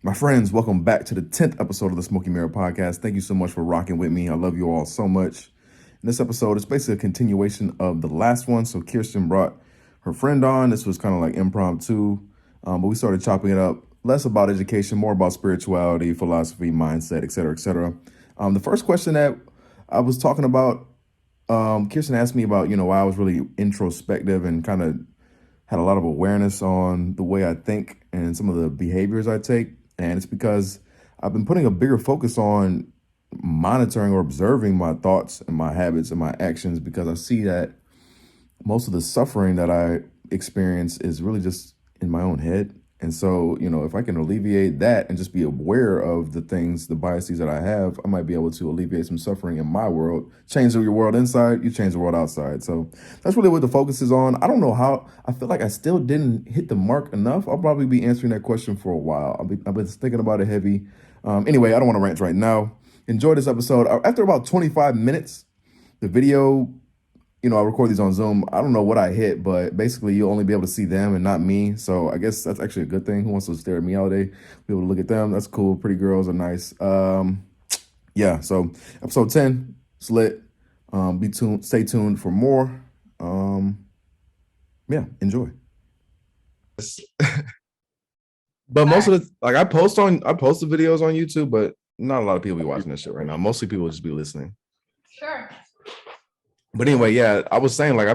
My friends, welcome back to the 10th episode of the Smoky Mirror Podcast. Thank you so much for rocking with me. I love you all so much. In this episode, it's basically a continuation of the last one. So Kirsten brought her friend on. This was kind of like impromptu, but we started chopping it up. Less about education, more about spirituality, philosophy, mindset, et cetera, et cetera. The first question that I was talking about, Kirsten asked me about, why I was really introspective and kind of had a lot of awareness on the way I think and some of the behaviors I take. And it's because I've been putting a bigger focus on monitoring or observing my thoughts and my habits and my actions because I see that most of the suffering that I experience is really just in my own head. And so, if I can alleviate that and just be aware of the things, the biases that I have, I might be able to alleviate some suffering in my world. Change your world inside, you change the world outside. So that's really what the focus is on. I don't know how, I feel like I still didn't hit the mark enough. I'll probably be answering that question for a while. I've been thinking about it heavy. Anyway, I don't want to rant right now. Enjoy this episode. After about 25 minutes, the video, I record these on Zoom. I don't know what I hit, but basically you'll only be able to see them and not me. So I guess that's actually a good thing. Who wants to stare at me all day? Be able to look at them. That's cool. Pretty girls are nice. Yeah. So episode 10, it's lit. Be tuned. Stay tuned for more. Yeah. Enjoy. But most of the like I post the videos on YouTube, but not a lot of people be watching this shit right now. Mostly people just be listening. Sure. But anyway, yeah, I was saying like I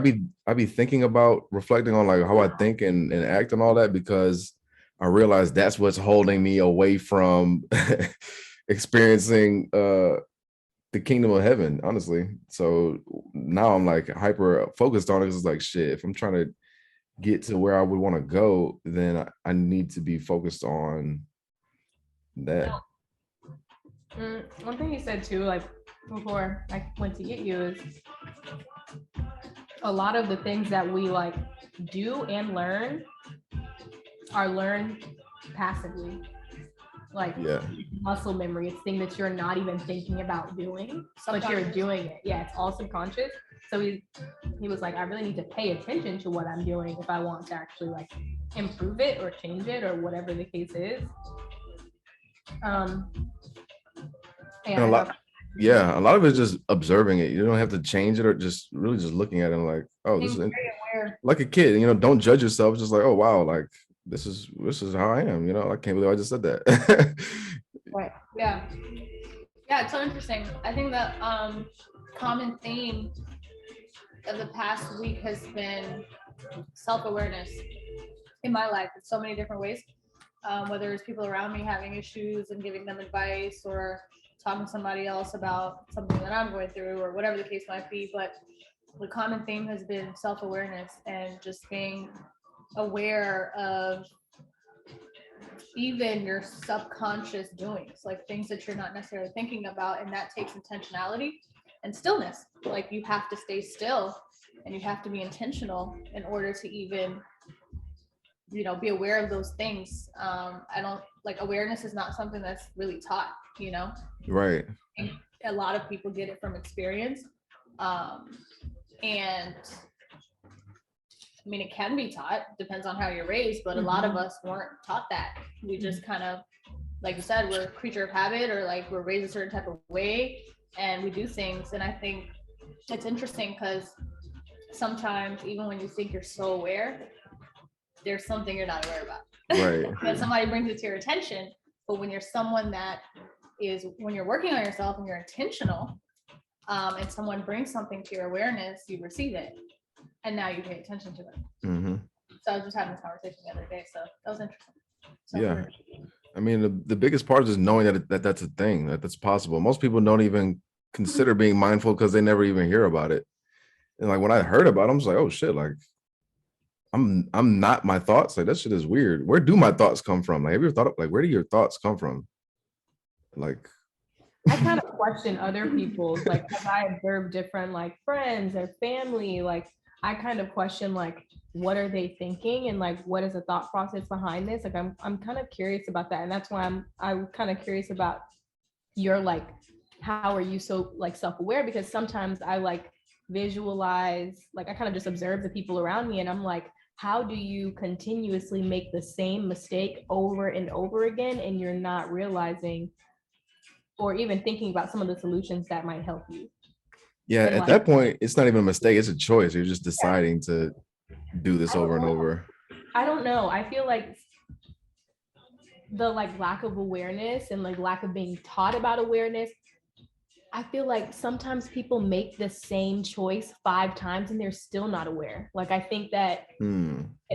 be thinking about reflecting on like how I think and act and all that because I realize that's what's holding me away from experiencing the kingdom of heaven, honestly. So now I'm like hyper focused on it because it's like shit. If I'm trying to get to where I would want to go, then I need to be focused on that. One thing you said too, like before I went to get you, is a lot of the things that we like do and learn are learned passively. Like muscle memory, it's things that you're not even thinking about doing, but you're doing it. Yeah, it's all subconscious. So he was like, I really need to pay attention to what I'm doing if I want to actually like improve it or change it or whatever the case is. And a lot of it's just observing it. You don't have to change it or just really just looking at it and like, oh, this is like a kid, don't judge yourself. Just like, oh wow, like this is how I am. I can't believe I just said that. Right. Yeah, it's so interesting. I think the common theme of the past week has been self-awareness in my life in so many different ways. Whether it's people around me having issues and giving them advice, or talking to somebody else about something that I'm going through, or whatever the case might be. But the common theme has been self-awareness and just being aware of even your subconscious doings, like things that you're not necessarily thinking about. And that takes intentionality and stillness. Like you have to stay still and you have to be intentional in order to even be aware of those things. I don't like, awareness is not something that's really taught, Right. A lot of people get it from experience. And I mean, it can be taught, depends on how you're raised, but a lot of us weren't taught that. We just kind of, like you said, we're a creature of habit, or like we're raised a certain type of way and we do things. And I think it's interesting because sometimes even when you think you're so aware, there's something you're not aware about. Right. And somebody brings it to your attention. But when you're someone when you're working on yourself and you're intentional, and someone brings something to your awareness, you receive it. And now you pay attention to it. Mm-hmm. So I was just having this conversation the other day. So that was interesting. I mean, the biggest part is just knowing that that's a thing, that's possible. Most people don't even consider being mindful because they never even hear about it. And like when I heard about it, I'm just like, oh shit, like I'm not my thoughts. Like that shit is weird. Where do my thoughts come from? Like have you ever thought of like where do your thoughts come from? Like I kind of question other people's, like as I observe different like friends or family, like I kind of question like what are they thinking and like what is the thought process behind this? Like I'm kind of curious about that. And that's why I'm kind of curious about your like how are you so like self-aware, because sometimes I like visualize, like I kind of just observe the people around me and I'm like, how do you continuously make the same mistake over and over again, and you're not realizing or even thinking about some of the solutions that might help you? Yeah, And at like, that point, it's not even a mistake. It's a choice. You're just yeah, deciding to do this I don't over and know. over. I don't know. I feel like the like lack of awareness and like lack of being taught about awareness, I feel like sometimes people make the same choice 5 times and they're still not aware. Like I think that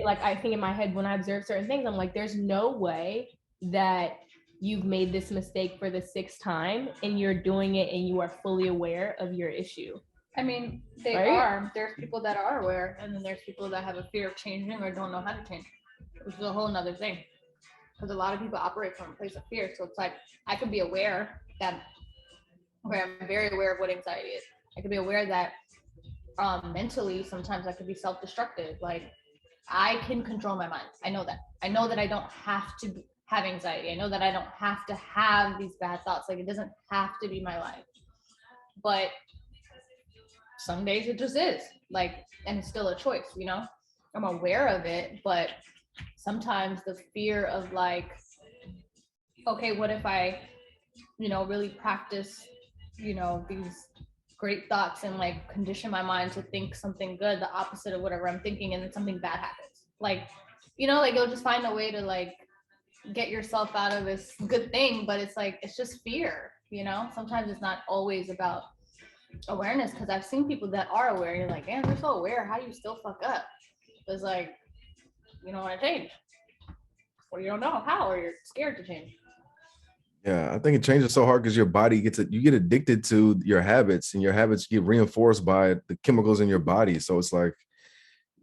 like I think in my head when I observe certain things, I'm like, there's no way that you've made this mistake for the 6th time and you're doing it and you are fully aware of your issue. I mean, they Right? are. There's people that are aware, and then there's people that have a fear of changing or don't know how to change, which is a whole nother thing. Because a lot of people operate from a place of fear. So it's like I could be aware that, okay, I'm very aware of what anxiety is. I could be aware that mentally sometimes I could be self-destructive. Like I can control my mind. I know that. I know that I don't have to have anxiety. I know that I don't have to have these bad thoughts. Like it doesn't have to be my life. But some days it just is. Like, and it's still a choice, you know? I'm aware of it, but sometimes the fear of like, okay, what if I, really practice, these great thoughts and like condition my mind to think something good, the opposite of whatever I'm thinking, and then something bad happens. Like, like you'll just find a way to like get yourself out of this good thing, but it's like, it's just fear, Sometimes it's not always about awareness, because I've seen people that are aware, and you're like, damn, they're so aware. How do you still fuck up? It's like, you don't want to change, or you don't know how, or you're scared to change. Yeah, I think it changes so hard because your body you get addicted to your habits, and your habits get reinforced by the chemicals in your body. So it's like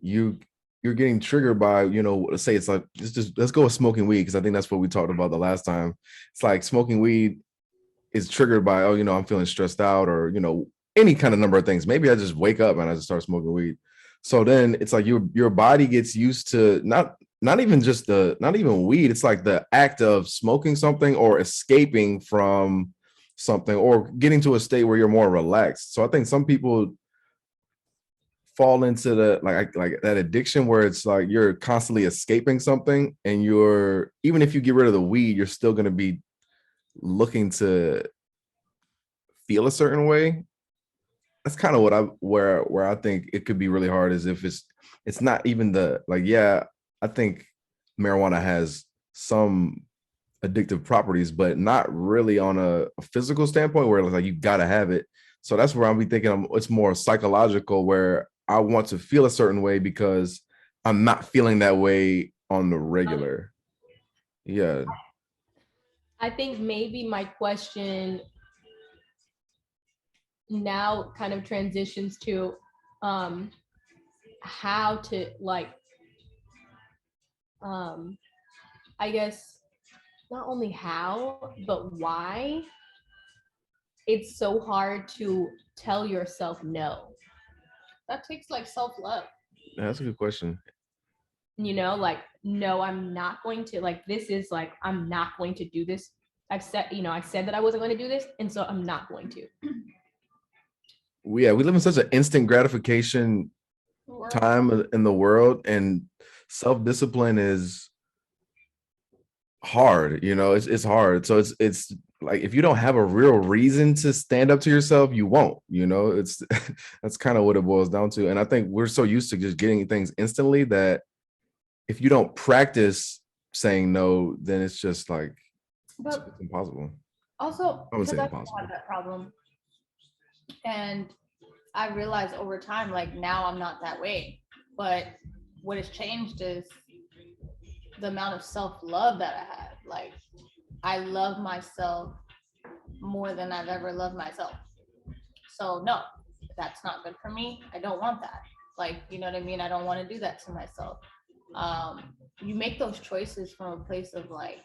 you're getting triggered by, let's say it's like, let's go with smoking weed, because I think that's what we talked about the last time. It's like smoking weed is triggered by, I'm feeling stressed out, or any kind of number of things. Maybe I just wake up and I just start smoking weed. So then it's like your body gets used to not even weed. It's like the act of smoking something or escaping from something or getting to a state where you're more relaxed. So I think some people fall into the like that addiction where it's like you're constantly escaping something, and even if you get rid of the weed, you're still going to be looking to feel a certain way. That's kind of where I think it could be really hard, is if it's not even I think marijuana has some addictive properties, but not really on a physical standpoint where it's like you gotta have it. So that's where I'll be thinking it's more psychological, where I want to feel a certain way because I'm not feeling that way on the regular. Yeah. I think maybe my question now kind of transitions to how to like I guess not only how but why it's so hard to tell yourself no. That takes like self-love. That's a good question. Like, no, I'm not going to, like, this is like, I'm not going to do this. I said that I wasn't going to do this, and so I'm not going to. We live in such an instant gratification time in the world, and self-discipline is hard. It's hard. So it's like, if you don't have a real reason to stand up to yourself, you won't. It's that's kind of what it boils down to. And I think we're so used to just getting things instantly that if you don't practice saying no, then it's just like it's impossible. Also, I would say because impossible. I have that problem, and I realized over time, like now I'm not that way. But what has changed is the amount of self-love that I have. Like I love myself more than I've ever loved myself. So no, that's not good for me. I don't want that. Like, you know what I mean? I don't want to do that to myself. You make those choices from a place of like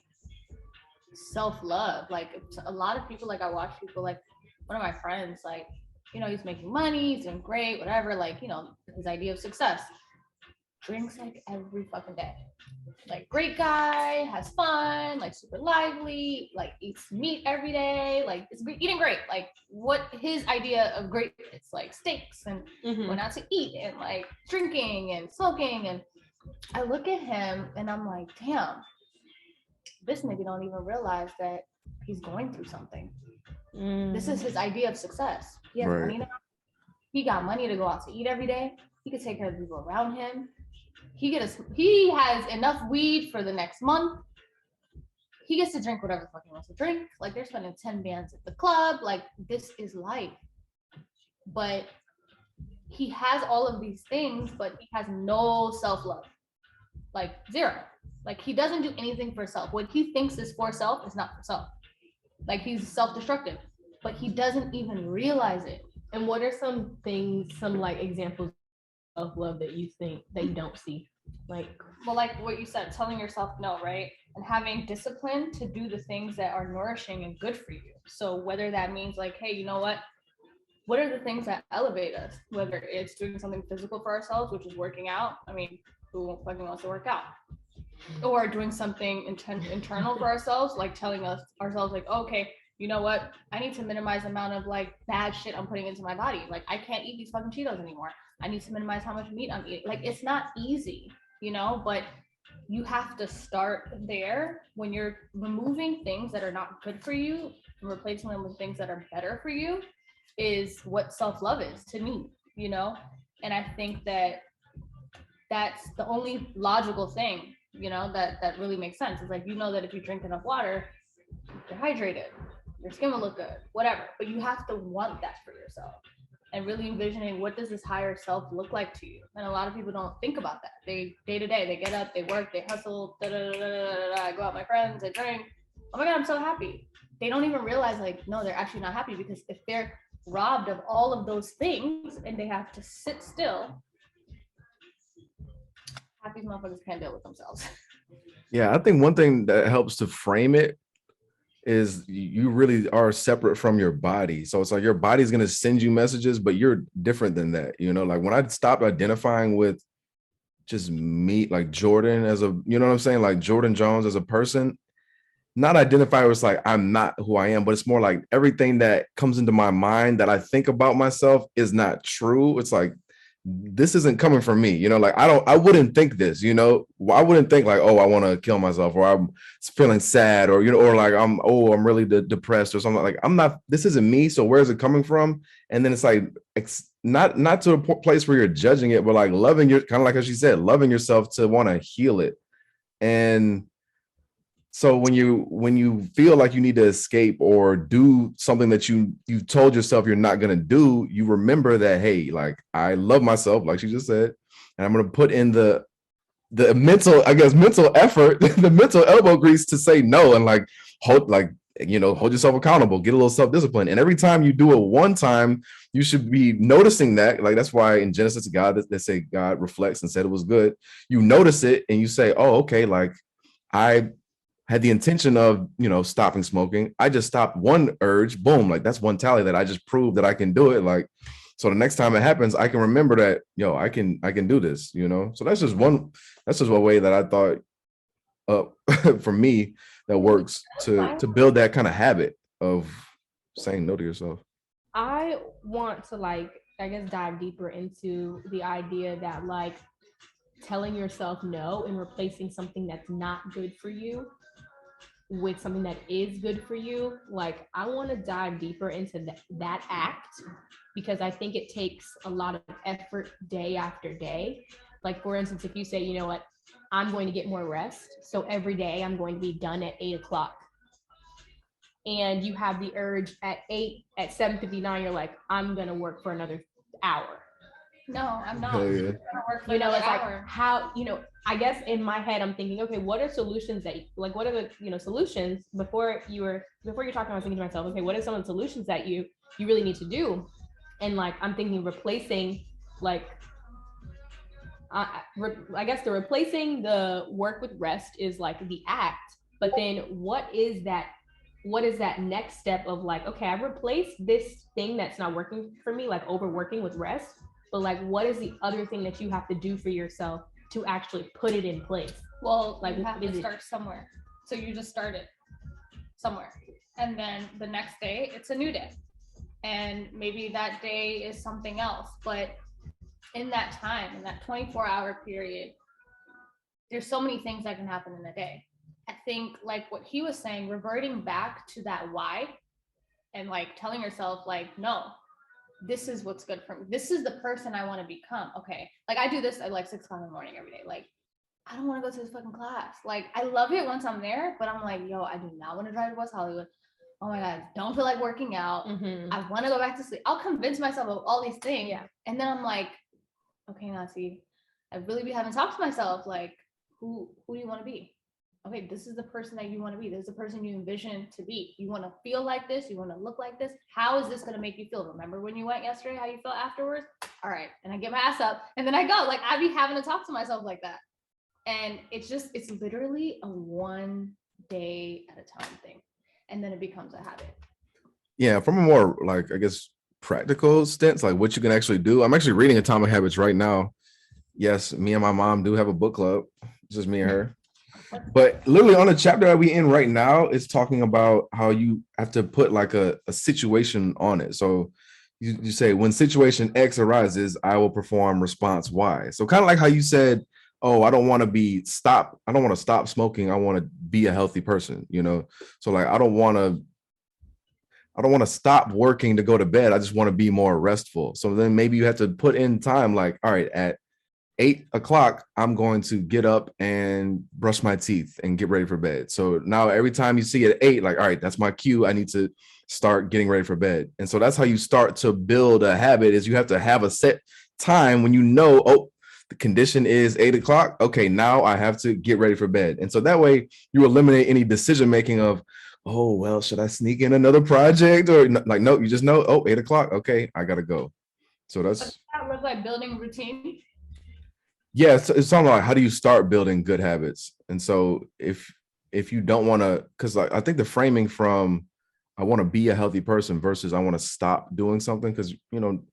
self-love. Like a lot of people, like I watch people, like one of my friends, like, he's making money, he's doing great, whatever, like, his idea of success. Drinks like every fucking day. Like great guy, has fun, like super lively, like eats meat every day, like is eating great. Like what his idea of great is, like steaks and going out to eat and like drinking and smoking. And I look at him and I'm like, damn, this nigga don't even realize that he's going through something. This is his idea of success. He has money now. He got money to go out to eat every day. He could take care of the people around him. He has enough weed for the next month. He gets to drink whatever the fuck he wants to drink. Like, they're spending 10 bands at the club. Like, this is life. But he has all of these things, but he has no self-love. Like, zero. Like, he doesn't do anything for self. What he thinks is for self is not for self. Like, he's self-destructive, but he doesn't even realize it. And what are some things, some like examples of love that you think that you don't see? Like, well, like what you said, telling yourself no, right? And having discipline to do the things that are nourishing and good for you. So whether that means like, hey, you know what are the things that elevate us? Whether it's doing something physical for ourselves, which is working out. I mean, who fucking wants to work out? Or doing something internal for ourselves, like telling ourselves like, okay, you know what? I need to minimize the amount of like bad shit I'm putting into my body. Like, I can't eat these fucking Cheetos anymore. I need to minimize how much meat I'm eating. Like, it's not easy, but you have to start there. When you're removing things that are not good for you and replacing them with things that are better for you is what self-love is to me, and I think that that's the only logical thing, that really makes sense. It's like, that if you drink enough water, you're hydrated, your skin will look good, whatever. But you have to want that for yourself and really envisioning, what does this higher self look like to you? And a lot of people don't think about that. They day to day, they get up, they work, they hustle, I go out with my friends, I drink. Oh my God, I'm so happy. They don't even realize, like, no, they're actually not happy, because if they're robbed of all of those things and they have to sit still, half these motherfuckers can't deal with themselves. Yeah, I think one thing that helps to frame it is you really are separate from your body. So it's like your body's going to send you messages, but you're different than that. Like when I stopped identifying with just me, like Jordan as a, you know what I'm saying? Like Jordan Jones as a person, not identify with like, I'm not who I am, but it's more like everything that comes into my mind that I think about myself is not true. It's like, this isn't coming from me, like I wouldn't think this, I wouldn't think like, oh, I want to kill myself, or I'm feeling sad, or or like I'm really depressed or something. Like, I'm not, this isn't me. So where's it coming from? And then it's like, not to a place where you're judging it, but like loving your, kind of like as she said, loving yourself to want to heal it. And so when you feel like you need to escape or do something that you told yourself you're not going to do, you remember that, hey, like, I love myself, like she just said, and I'm going to put in the mental effort, the mental elbow grease to say no, and like hold yourself accountable, get a little self-discipline. And every time you do it one time, you should be noticing that. Like, that's why in Genesis, they say God reflects and said it was good. You notice it and you say, oh, okay, like I had the intention of, stopping smoking. I just stopped one urge, boom, like that's one tally that I just proved that I can do it. Like, so the next time it happens, I can remember that, I can do this, So that's just one way that I thought for me that works to build that kind of habit of saying no to yourself. I want to dive deeper into the idea that like telling yourself no and replacing something that's not good for you with something that is good for you. Like, I want to dive deeper into that act, because I think it takes a lot of effort day after day. Like, for instance, if you say, you know what, I'm going to get more rest, so every day I'm going to be done at 8:00, and you have the urge at 7:59, you're like, I'm going to work for another hour. No, I'm not. Yeah. Work for it's hour. Like, how, I guess in my head, I'm thinking, okay, what are solutions that, like, what are the, solutions before you're talking, I was thinking to myself, okay, what are some of the solutions that you really need to do? And like, I'm thinking replacing, like, I guess replacing the work with rest is like the act, but then what is that next step of like, okay, I've replaced this thing that's not working for me, like overworking with rest, but like, what is the other thing that you have to do for yourself to actually put it in place? Well, like, you have to start somewhere. So you just started somewhere. And then the next day, it's a new day. And maybe that day is something else. But in that time, in that 24-hour period, there's so many things that can happen in a day. I think like what he was saying, reverting back to that why and like telling yourself like, no, this is what's good for me. This is the person I want to become. Okay. Like I do this at like 6 o'clock in the morning every day. Like I don't want to go to this fucking class. Like I love it once I'm there, but I'm like, yo, I do not want to drive to West Hollywood. Oh my God, don't feel like working out. I want to go back to sleep. I'll convince myself of all these things. Yeah. And then I'm like, okay, Nati, I really be having talked to myself. Like, who do you want to be? Okay, this is the person that you want to be. This is the person you envision to be. You want to feel like this. You want to look like this. How is this going to make you feel? Remember when you went yesterday, how you felt afterwards? All right. And I get my ass up and then I go. Like, I be having to talk to myself like that. And it's literally a 1 day at a time thing. And then it becomes a habit. Yeah, from a more like, I guess, practical stance, like what you can actually do. I'm actually reading Atomic Habits right now. Yes, me and my mom do have a book club. It's just me and her. But literally on the chapter that we in right now, it's talking about how you have to put like a situation on it. So you say, when situation X arises, I will perform response Y. So kind of like how you said, oh, I don't want to stop smoking. I want to be a healthy person, you know? So like, I don't want to stop working to go to bed. I just want to be more restful. So then maybe you have to put in time, like, all right, at 8 o'clock, I'm going to get up and brush my teeth and get ready for bed. So now every time you see it at 8, like, all right, that's my cue. I need to start getting ready for bed. And so that's how you start to build a habit, is you have to have a set time when you know, oh, the condition is 8 o'clock. Okay, now I have to get ready for bed. And so that way you eliminate any decision making of, oh, well, should I sneak in another project? Or like, no, you just know, oh, 8 o'clock. Okay, I got to go. So that's like building routine. Yeah, it's something like, how do you start building good habits? And so if you don't want to, because like, I think the framing from I want to be a healthy person versus I want to stop doing something, because you know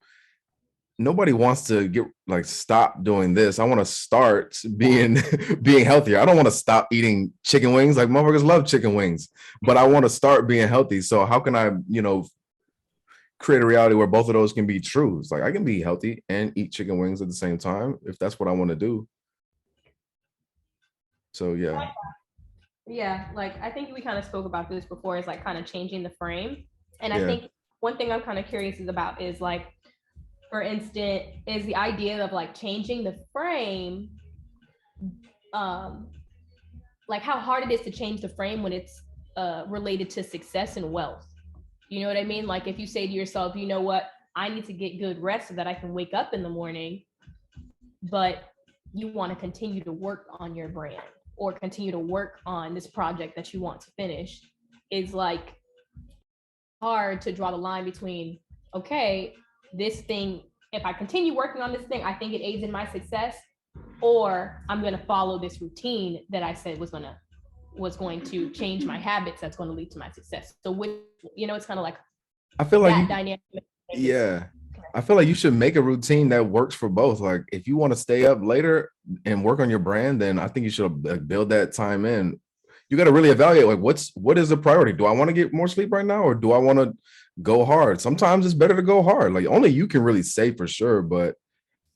nobody wants to get like stop doing this. I want to start being being healthier. I don't want to stop eating chicken wings. Like motherfuckers love chicken wings, but I want to start being healthy. So how can I, create a reality where both of those can be true? It's like I can be healthy and eat chicken wings at the same time if that's what I want to do. So Yeah, like I think we kind of spoke about this before, is like kind of changing the frame. And I Yeah. think one thing I'm kind of curious about is like, for instance, is the idea of like changing the frame, like how hard it is to change the frame when it's related to success and wealth. You know what I mean? Like if you say to yourself, you know what, I need to get good rest so that I can wake up in the morning, but you want to continue to work on your brand or continue to work on this project that you want to finish, is like hard to draw the line between, okay, this thing, if I continue working on this thing, I think it aids in my success, or I'm going to follow this routine that I said was going to change my habits, that's going to lead to my success. So with, it's kind of like, I feel like dynamic. Yeah. I feel like you should make a routine that works for both. Like if you want to stay up later and work on your brand, then I think you should build that time in. You got to really evaluate like what is the priority? Do I want to get more sleep right now, or do I want to go hard? Sometimes it's better to go hard. Like only you can really say for sure, but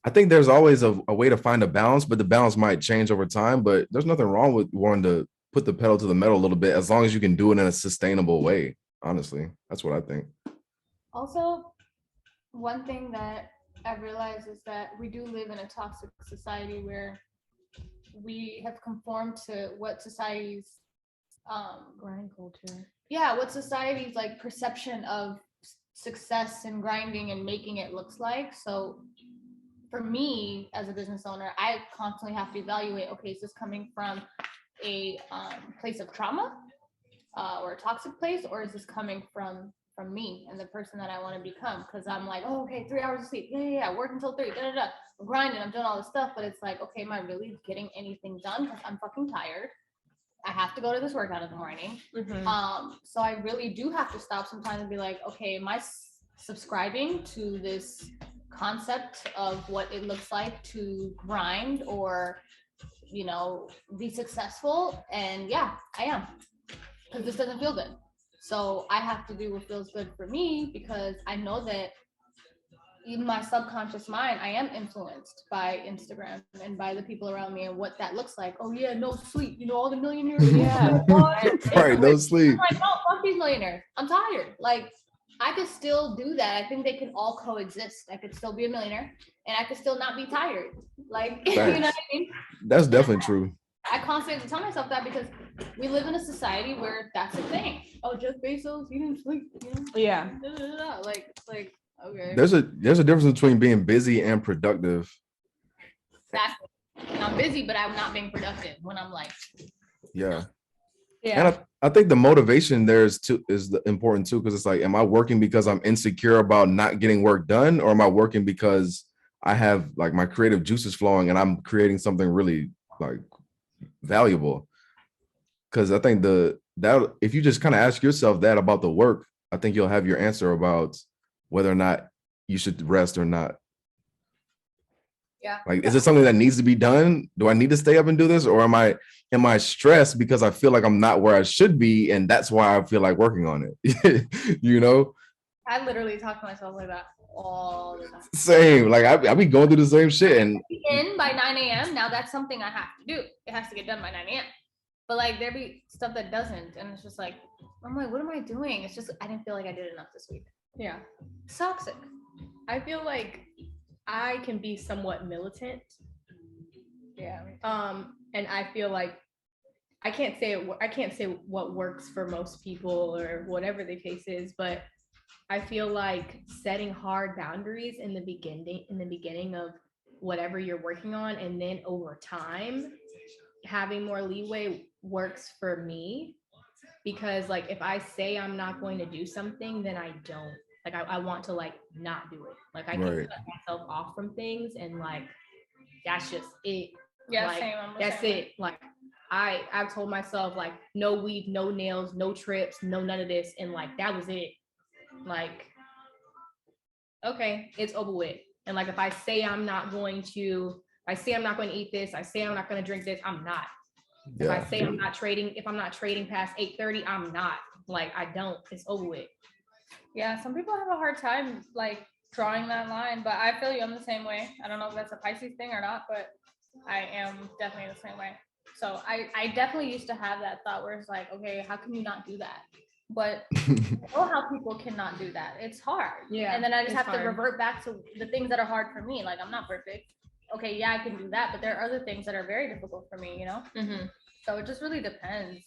I think there's always a way to find a balance, but the balance might change over time. But there's nothing wrong with wanting to put the pedal to the metal a little bit, as long as you can do it in a sustainable way. Honestly, that's what I think. Also, one thing that I've realized is that we do live in a toxic society where we have conformed to what society's grind culture. Yeah, what society's like perception of success and grinding and making it looks like. So for me as a business owner, I constantly have to evaluate, okay, is this coming from a place of trauma or a toxic place, or is this coming from me and the person that I want to become? Because I'm like, oh, okay, 3 hours of sleep, yeah, work until 3, I'm grinding, I'm doing all this stuff, but it's like, okay, am I really getting anything done? Because I'm fucking tired. I have to go to this workout in the morning. So I really do have to stop sometimes and be like, okay, am I subscribing to this concept of what it looks like to grind or, be successful? And yeah, I am, because this doesn't feel good. So I have to do what feels good for me, because I know that in my subconscious mind, I am influenced by Instagram and by the people around me and what that looks like. Oh yeah, no sleep. You know, all the millionaires. Yeah. Right, no sleep. I'm like, no, fuck these millionaires. I'm tired. Like, I could still do that. I think they can all coexist. I could still be a millionaire and I could still not be tired. Like, you know what I mean? That's definitely true. I constantly tell myself that because we live in a society where that's a thing. Oh, Jeff Bezos, he didn't sleep. You know? Yeah. Like, okay. There's a difference between being busy and productive. Exactly. I'm busy, but I'm not being productive when I'm like, Yeah. Yeah. And I think the motivation there is important too, because it's like, am I working because I'm insecure about not getting work done, or am I working because I have like my creative juices flowing and I'm creating something really like valuable? Because I think that if you just kind of ask yourself that about the work, I think you'll have your answer about whether or not you should rest or not. yeah. Like, is it something that needs to be done? Do I need to stay up and do this? Or am I stressed because I feel like I'm not where I should be? And that's why I feel like working on it. You know? I literally talk to myself like that all the time. Same. Like I be going through the same shit. And in by 9 a.m. Now that's something I have to do. It has to get done by 9 a.m. But like there be stuff that doesn't. And it's just like, I'm like, what am I doing? It's just I didn't feel like I did enough this week. Yeah. It's toxic. I feel like I can be somewhat militant. Yeah. And I feel like I can't say what works for most people or whatever the case is, but I feel like setting hard boundaries in the beginning of whatever you're working on, and then over time having more leeway works for me, because like if I say I'm not going to do something, then I don't. Like I want to like not do it. Like I can cut myself off from things, and like that's just it. Yeah, like, same. That's it. Like I've told myself like no weed, no nails, no trips, no none of this, and like that was it. Like, okay, it's over with. And like if I say I'm not going to eat this, I say I'm not going to drink this, I'm not. Yeah. If I say I'm not trading past 8:30, I'm not. Like I don't. It's over with. Yeah, some people have a hard time like drawing that line, but I feel you. I'm the same way. I don't know if that's a Pisces thing or not, but I am definitely the same way. So I definitely used to have that thought where it's like, okay, how can you not do that? But I know how people cannot do that. It's hard. Yeah. And then I just have to revert back to the things that are hard for me. Like I'm not perfect. Okay, yeah, I can do that, but there are other things that are very difficult for me, you know? Mm-hmm. So it just really depends.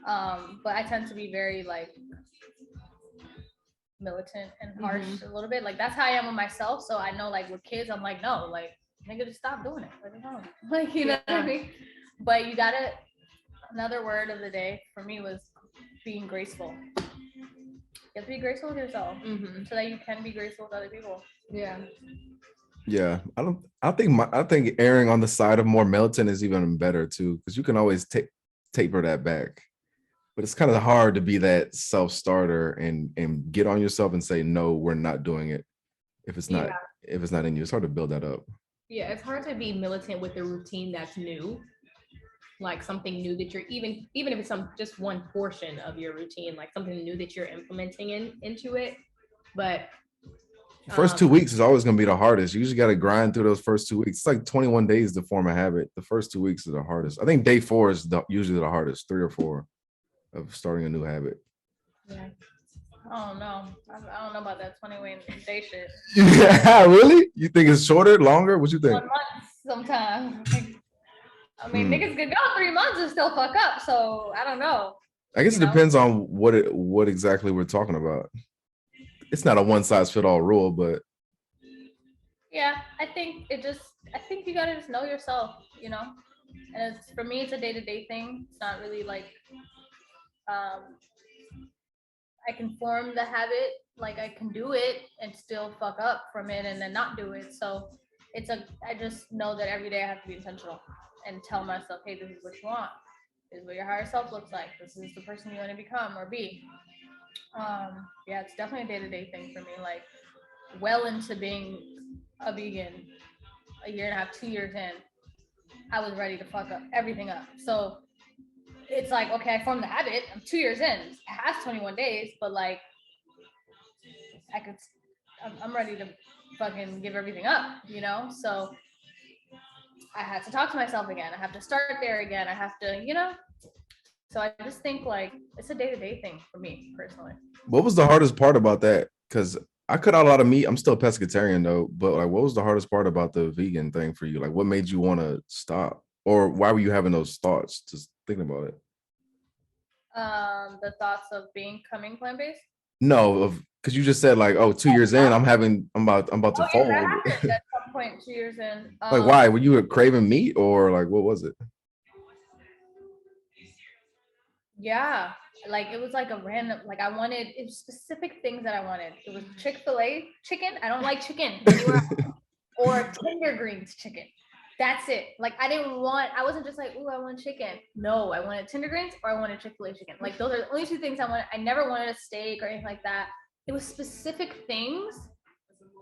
But I tend to be very like militant and harsh a little bit. Like that's how I am with myself. So I know like with kids, I'm like, no, like nigga, just stop doing it. Like, no. Like you know what I mean? But you gotta, another word of the day for me was being graceful. You have to be graceful with yourself so that you can be graceful with other people. Yeah. Yeah. I think erring on the side of more militant is even better too, because you can always taper that back. But it's kind of hard to be that self-starter and get on yourself and say, no, we're not doing it. If it's not in you, it's hard to build that up. Yeah, it's hard to be militant with a routine that's new. Like something new that you're even if it's just one portion of your routine, like something new that you're implementing into it. But first 2 weeks is always going to be the hardest. You usually got to grind through those first 2 weeks. It's like 21 days to form a habit. The first 2 weeks is the hardest. I think day 4 is usually the hardest, 3 or 4 of starting a new habit. Yeah. Oh no, I don't know about that 20 day shit. Yeah, really? You think it's shorter, longer? What you think? 1 month sometimes. I mean, niggas could go 3 months and still fuck up. So I don't know. I guess it depends on what exactly we're talking about. It's not a one size fit all rule, but yeah, I think you gotta just know yourself, you know. And for me, it's a day-to-day thing. It's not really like I can form the habit, like I can do it and still fuck up from it and then not do it. So I just know that every day I have to be intentional and tell myself, hey, this is what you want. This is what your higher self looks like. This is the person you want to become or be. Yeah, it's definitely a day-to-day thing for me. Like well into being a vegan, a year and a half, 2 years in, I was ready to fuck up everything up. So it's like, okay, I formed the habit. I'm 2 years in. It's past 21 days, but like I'm ready to fucking give everything up, you know? So I had to talk to myself again. I have to start there again. I have to, you know? So I just think like it's a day-to-day thing for me personally. What was the hardest part about that? Because I cut out a lot of meat. I'm still a pescatarian though, but like, what was the hardest part about the vegan thing for you? Like, what made you want to stop, or why were you having those thoughts? Just thinking about it. The thoughts of becoming plant-based. No, of because you just said like, oh, 2 years in, I'm about to Yeah, that fold. happened at some point 2 years in. Like, why were you craving meat, or like, what was it? Yeah, like it was like a random, like I wanted it was specific things that I wanted. It was Chick-fil-A chicken. I don't like chicken anywhere else. Or tender greens chicken. That's it. Like I wasn't just like, ooh, I want chicken. No, I wanted tender greens or I wanted Chick-fil-A chicken. Like those are the only two things I wanted. I never wanted a steak or anything like that. It was specific things.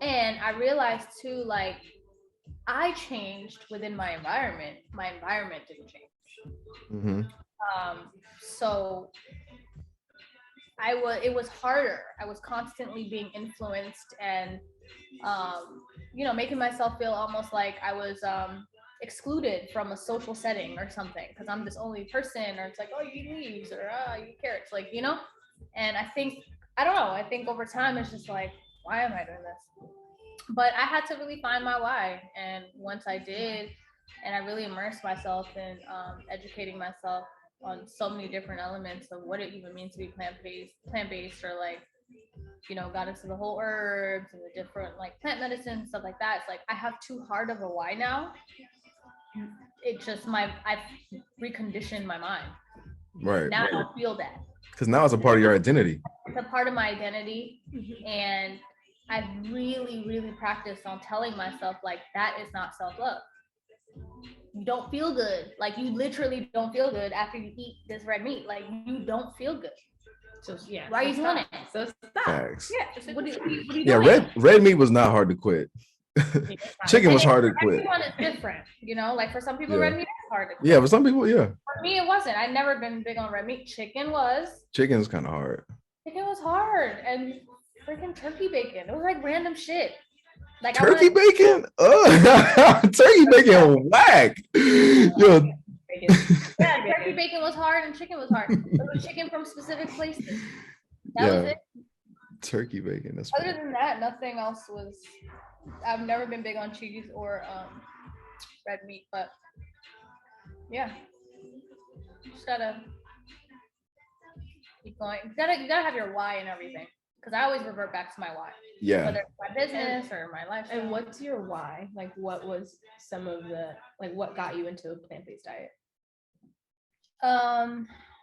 And I realized too, like I changed within my environment. My environment didn't change. Mm-hmm. So it was harder. I was constantly being influenced and you know, making myself feel almost like I was excluded from a social setting or something because I'm this only person, or it's like, oh, you eat leaves, or you eat carrots, like, you know. And I don't know, I think over time it's just like, why am I doing this? But I had to really find my why, and once I did, and I really immersed myself in educating myself on so many different elements of what it even means to be plant-based, or like, you know, got into the whole herbs and the different like plant medicine, stuff like that. It's like I have too hard of a why now. It just I've reconditioned my mind. Right. Now I don't feel that. Because now it's a part of your identity. It's a part of my identity. And I've really, really practiced on telling myself like that is not self-love. You don't feel good. Like you literally don't feel good after you eat this red meat. Like you don't feel good. So yeah. Why are you doing it? So stop. Facts. Yeah. What are you Yeah, doing? red meat was not hard to quit. Chicken was hard to quit. Everyone is different, you know. Like for some people, Yeah. red meat is hard to quit. Yeah, for some people, yeah. For me, it wasn't. I'd never been big on red meat. Chicken was. Chicken's kind of hard. Chicken was hard, and freaking turkey bacon. It was like random shit. Like turkey bacon? Turkey bacon whack. Yo. Yeah, turkey bacon was hard and chicken was hard. It was chicken from specific places. That was it. Turkey bacon. That's other than that, nothing else was. I've never been big on cheese or red meat, but yeah, just gotta keep going. You gotta have your why and everything. Because I always revert back to my why. Yeah. Whether it's my business or my lifestyle. And what's your why? Like, what was some of the, like, what got you into a plant-based diet?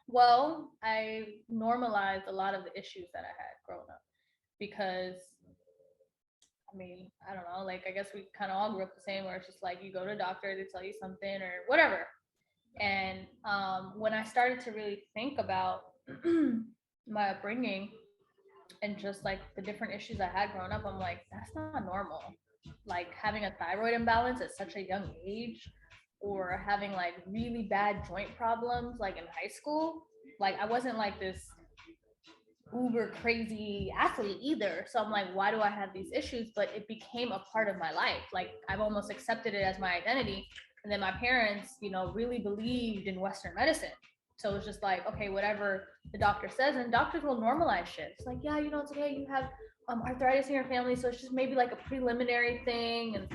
Well, I normalized a lot of the issues that I had growing up because, I mean, I don't know, like, I guess we kind of all grew up the same, where it's just like, you go to a doctor, they tell you something or whatever. And when I started to really think about my upbringing, and just like the different issues I had growing up, I'm like, that's not normal. Like having a thyroid imbalance at such a young age, or having like really bad joint problems like in high school. Like I wasn't like this uber crazy athlete either. So I'm like, why do I have these issues? But it became a part of my life. Like I've almost accepted it as my identity. And then my parents, you know, really believed in Western medicine. So it's just like, okay, whatever the doctor says, and doctors will normalize shit. It's like, yeah, you know, it's okay. You have arthritis in your family, so it's just maybe like a preliminary thing.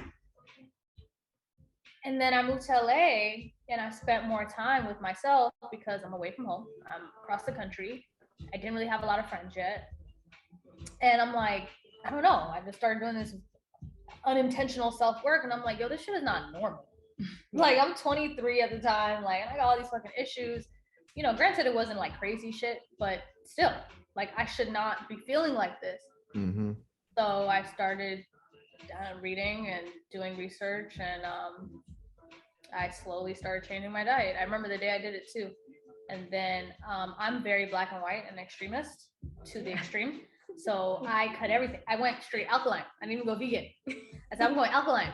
And then I moved to LA, and I spent more time with myself because I'm away from home. I'm across the country. I didn't really have a lot of friends yet. And I'm like, I don't know. I just started doing this unintentional self-work, and I'm like, yo, this shit is not normal. Like I'm 23 at the time. Like I got all these fucking issues. You know, granted it wasn't like crazy shit, but still, like I should not be feeling like this. Mm-hmm. So I started reading and doing research, and I slowly started changing my diet. I remember the day I did it too. And then I'm very black and white and extremist to the extreme. So I cut everything. I went straight alkaline. I didn't even go vegan. I said, I'm going alkaline.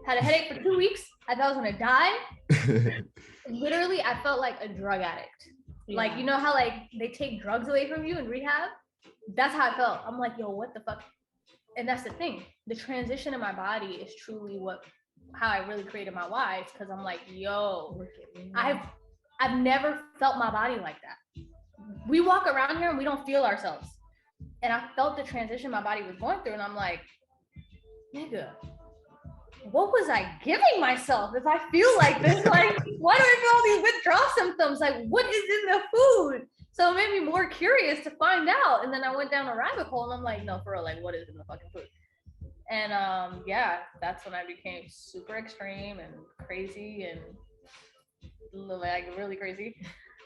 Had a headache for 2 weeks. I thought I was gonna die. Literally, I felt like a drug addict. Yeah. Like, you know how like they take drugs away from you in rehab? That's how I felt. I'm like, yo, what the fuck? And that's the thing. The transition in my body is truly how I really created my why. Because I'm like, yo, I've never felt my body like that. We walk around here and we don't feel ourselves. And I felt the transition my body was going through, and I'm like, nigga, what was I giving myself if I feel like this? Like, why do I feel all these withdrawal symptoms? Like, what is in the food? So it made me more curious to find out. And then I went down a rabbit hole, and I'm like, no, for real, like, what is in the fucking food? And yeah, that's when I became super extreme and crazy and like really crazy.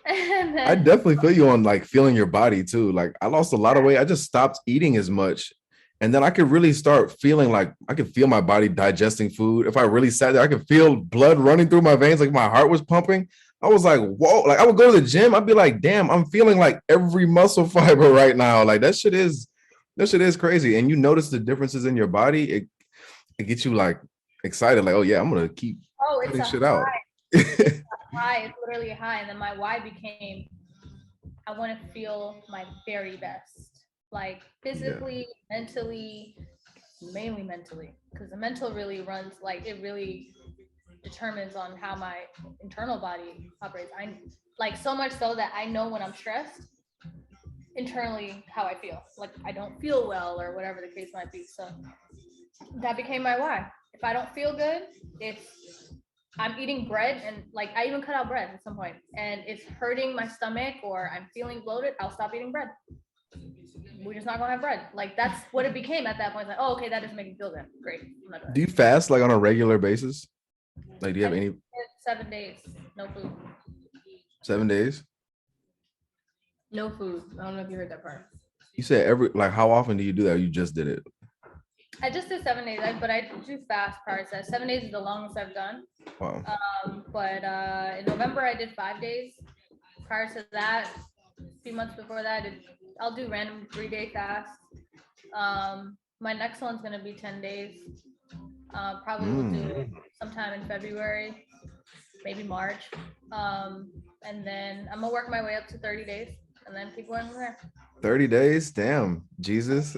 And then, I definitely feel you on like feeling your body too. Like I lost a lot of weight. I just stopped eating as much. And then I could really start feeling like I could feel my body digesting food. If I really sat there, I could feel blood running through my veins, like my heart was pumping. I was like, whoa, like I would go to the gym. I'd be like, damn, I'm feeling like every muscle fiber right now. Like that shit is crazy. And you notice the differences in your body. It gets you like excited, like, oh yeah, I'm gonna keep it's putting a shit out. high. It's literally a high. And then my why became, I want to feel my very best, like physically, mentally, mainly mentally, because the mental really runs, like it really determines on how my internal body operates. I like so much so that I know when I'm stressed internally how I feel. Like I don't feel well or whatever the case might be. So that became my why. If I don't feel good, if I'm eating bread and like I even cut out bread at some point and it's hurting my stomach or I'm feeling bloated, I'll stop eating bread. We're just not gonna have bread. Like that's what it became at that point. It's like, oh, okay, that doesn't make me feel good. Great. Do you fast like on a regular basis? Like, do you have any 7 days, no food. 7 days? No food. I don't know if you heard that part. You said like how often do you do that? Or you just did it? I just did 7 days, but I do fast prior to that. 7 days is the longest I've done. Wow. But in November I did 5 days. Prior to that, a few months before that, I'll do random 3-day fast. My next one's gonna be 10 days. Probably will do it sometime in February, maybe March. And then I'm gonna work my way up to 30 days and then keep going from there. 30 days? Damn, Jesus.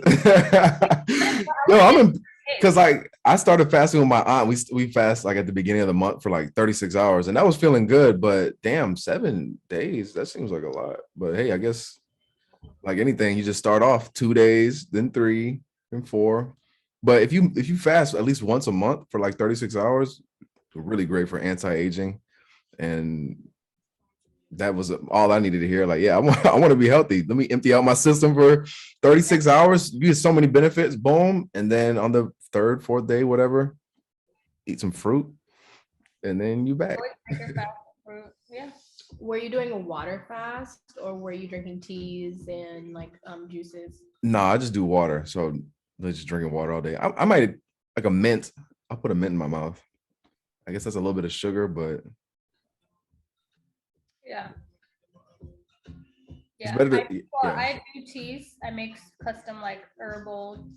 Yo, I'm because like I started fasting with my aunt. We fast like at the beginning of the month for like 36 hours, and that was feeling good. But damn, 7 days, that seems like a lot. But hey, I guess like anything, you just start off 2 days, then 3, then 4. But if you fast at least once a month for like 36 hours, really great for anti-aging. And that was all I needed to hear. Like, yeah, I want to be healthy. Let me empty out my system for 36 hours. You get so many benefits. Boom. And then on the 3rd, 4th day, whatever, eat some fruit. And then you back. Yeah. Were you doing a water fast or were you drinking teas and like juices? No, I just do water. So they're just drinking water all day. I might like a mint. I'll put a mint in my mouth. I guess that's a little bit of sugar, but yeah. It's better to, I do teas. I make custom like herbal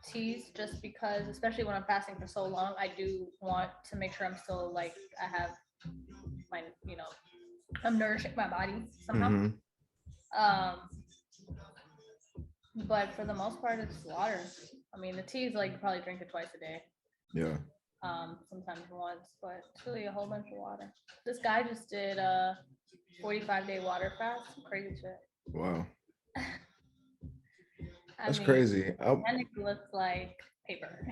teas just because, especially when I'm fasting for so long, I do want to make sure I'm still like I have my, I'm nourishing my body somehow. But for the most part, it's water. I mean, the teas like you probably drink it twice a day. Yeah. Sometimes once, but it's really a whole bunch of water. This guy just did a 45-day water fast. Crazy shit. Wow. That's crazy. And it looks like paper.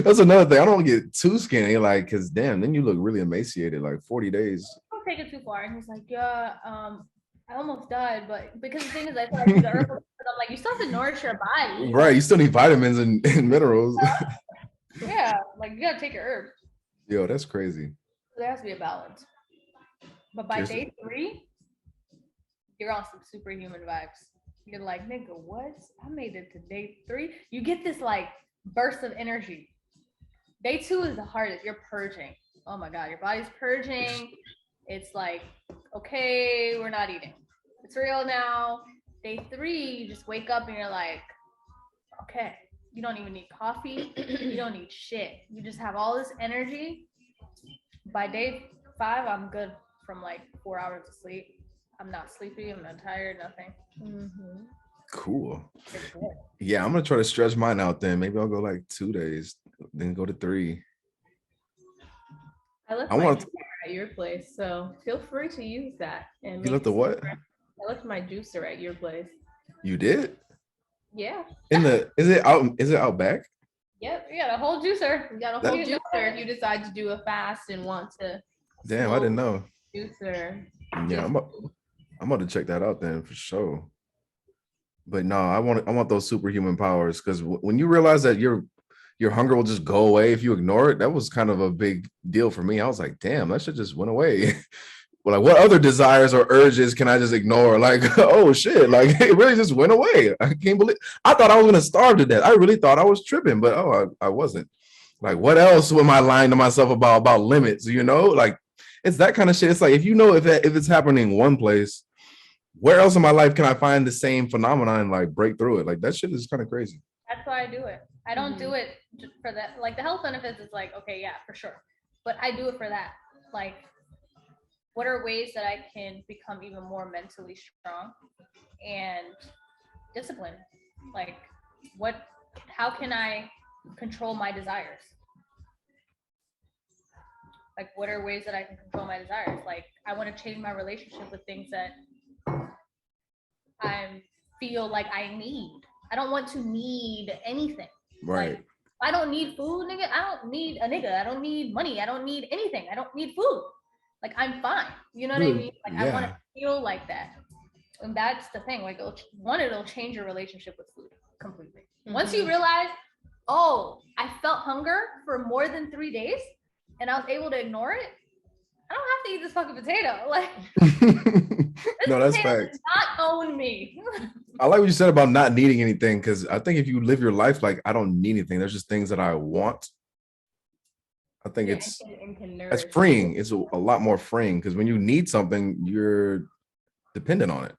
That's another thing. I don't get too skinny, like, because damn, then you look really emaciated. Like 40 days. Don't take it too far. And he's like, yeah, I almost died, but because the thing is, I feel like the herbal, I'm like, you still have to nourish your body. Right. You still need vitamins and minerals. Yeah, like you gotta take your herbs. Yo, that's crazy. There has to be a balance. But by day 3, you're on some superhuman vibes. You're like, nigga, what? I made it to day 3. You get this like burst of energy. Day 2 is the hardest. You're purging. Oh my God, your body's purging. It's like, okay, we're not eating. It's real now. Day 3, you just wake up and you're like, okay, you don't even need coffee. You don't need shit. You just have all this energy. By day 5, I'm good from like 4 hours of sleep. I'm not sleepy. I'm not tired. Nothing. Cool. Yeah, I'm gonna try to stretch mine out then. Maybe I'll go like 2 days, then go to 3. I left I my want. juicer at your place, so feel free to use that and You make left the what? I left my juicer at your place. You did? Yeah. Is it out back? Yep, we got a whole juicer. We got a whole juicer if you decide to do a fast and want to. Damn, I didn't know. Juicer. Yeah, I'm about to check that out then for sure. But no, I want those superhuman powers, because when you realize that your hunger will just go away if you ignore it, that was kind of a big deal for me. I was like, damn, that shit just went away. Well, like, what other desires or urges can I just ignore? Like, oh shit, like it really just went away. I can't believe. I thought I was gonna starve to death. I really thought I was tripping, but I wasn't. Like, what else am I lying to myself about limits? You know, like it's that kind of shit. It's like, if you know if it's happening in one place, where else in my life can I find the same phenomenon and like break through it? Like that shit is kind of crazy. That's why I do it. I don't do it just for that. Like the health benefits is like, okay, yeah, for sure. But I do it for that. Like, what are ways that I can become even more mentally strong and disciplined? Like, how can I control my desires? Like, what are ways that I can control my desires? Like, I want to change my relationship with things that I feel like I need. I don't want to need anything. Right. Like, I don't need food, nigga. I don't need a nigga. I don't need money. I don't need anything. I don't need food. Like, I'm fine. You know what I mean? Like, yeah. I want to feel like that. And that's the thing. Like, it'll change your relationship with food completely. Once you realize, oh, I felt hunger for more than 3 days and I was able to ignore it, I don't have to eat this fucking potato. Like, no, that's fact. Does not own me. I like what you said about not needing anything, because I think if you live your life like, I don't need anything, there's just things that I want. I think it's freeing. It's a lot more freeing, because when you need something, you're dependent on it.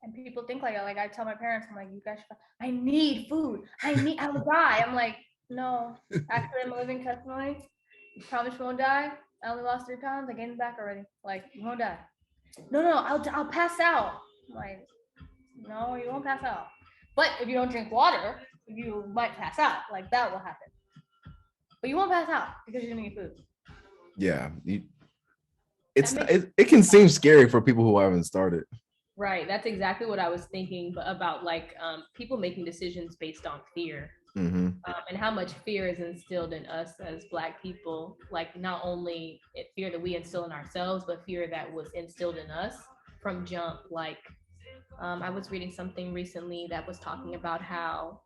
And people think like I tell my parents, I'm like, you guys, I need food. I will die. I'm like, no, actually, I'm a living testimony. You promise you won't die. I only lost 3 pounds. I gained it back already. Like, you won't die. No, I'll pass out. I'm like, no, you won't pass out. But if you don't drink water, you might pass out. Like, that will happen. But you won't pass out because you're gonna eat food. Yeah, it can seem scary for people who haven't started. Right, that's exactly what I was thinking, but about like people making decisions based on fear. And how much fear is instilled in us as Black people, like not only fear that we instill in ourselves, but fear that was instilled in us from jump. Like I was reading something recently that was talking about how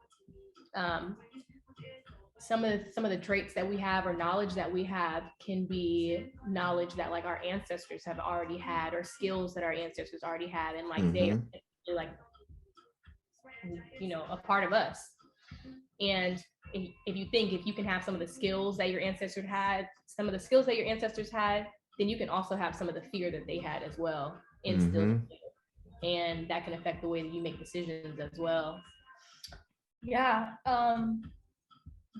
some of the traits that we have or knowledge that we have can be knowledge that like our ancestors have already had, or skills that our ancestors already had, and like they're like, you know, a part of us. And if you can have some of the skills that your ancestors had, then you can also have some of the fear that they had as well instilled. And that can affect the way that you make decisions as well. Yeah.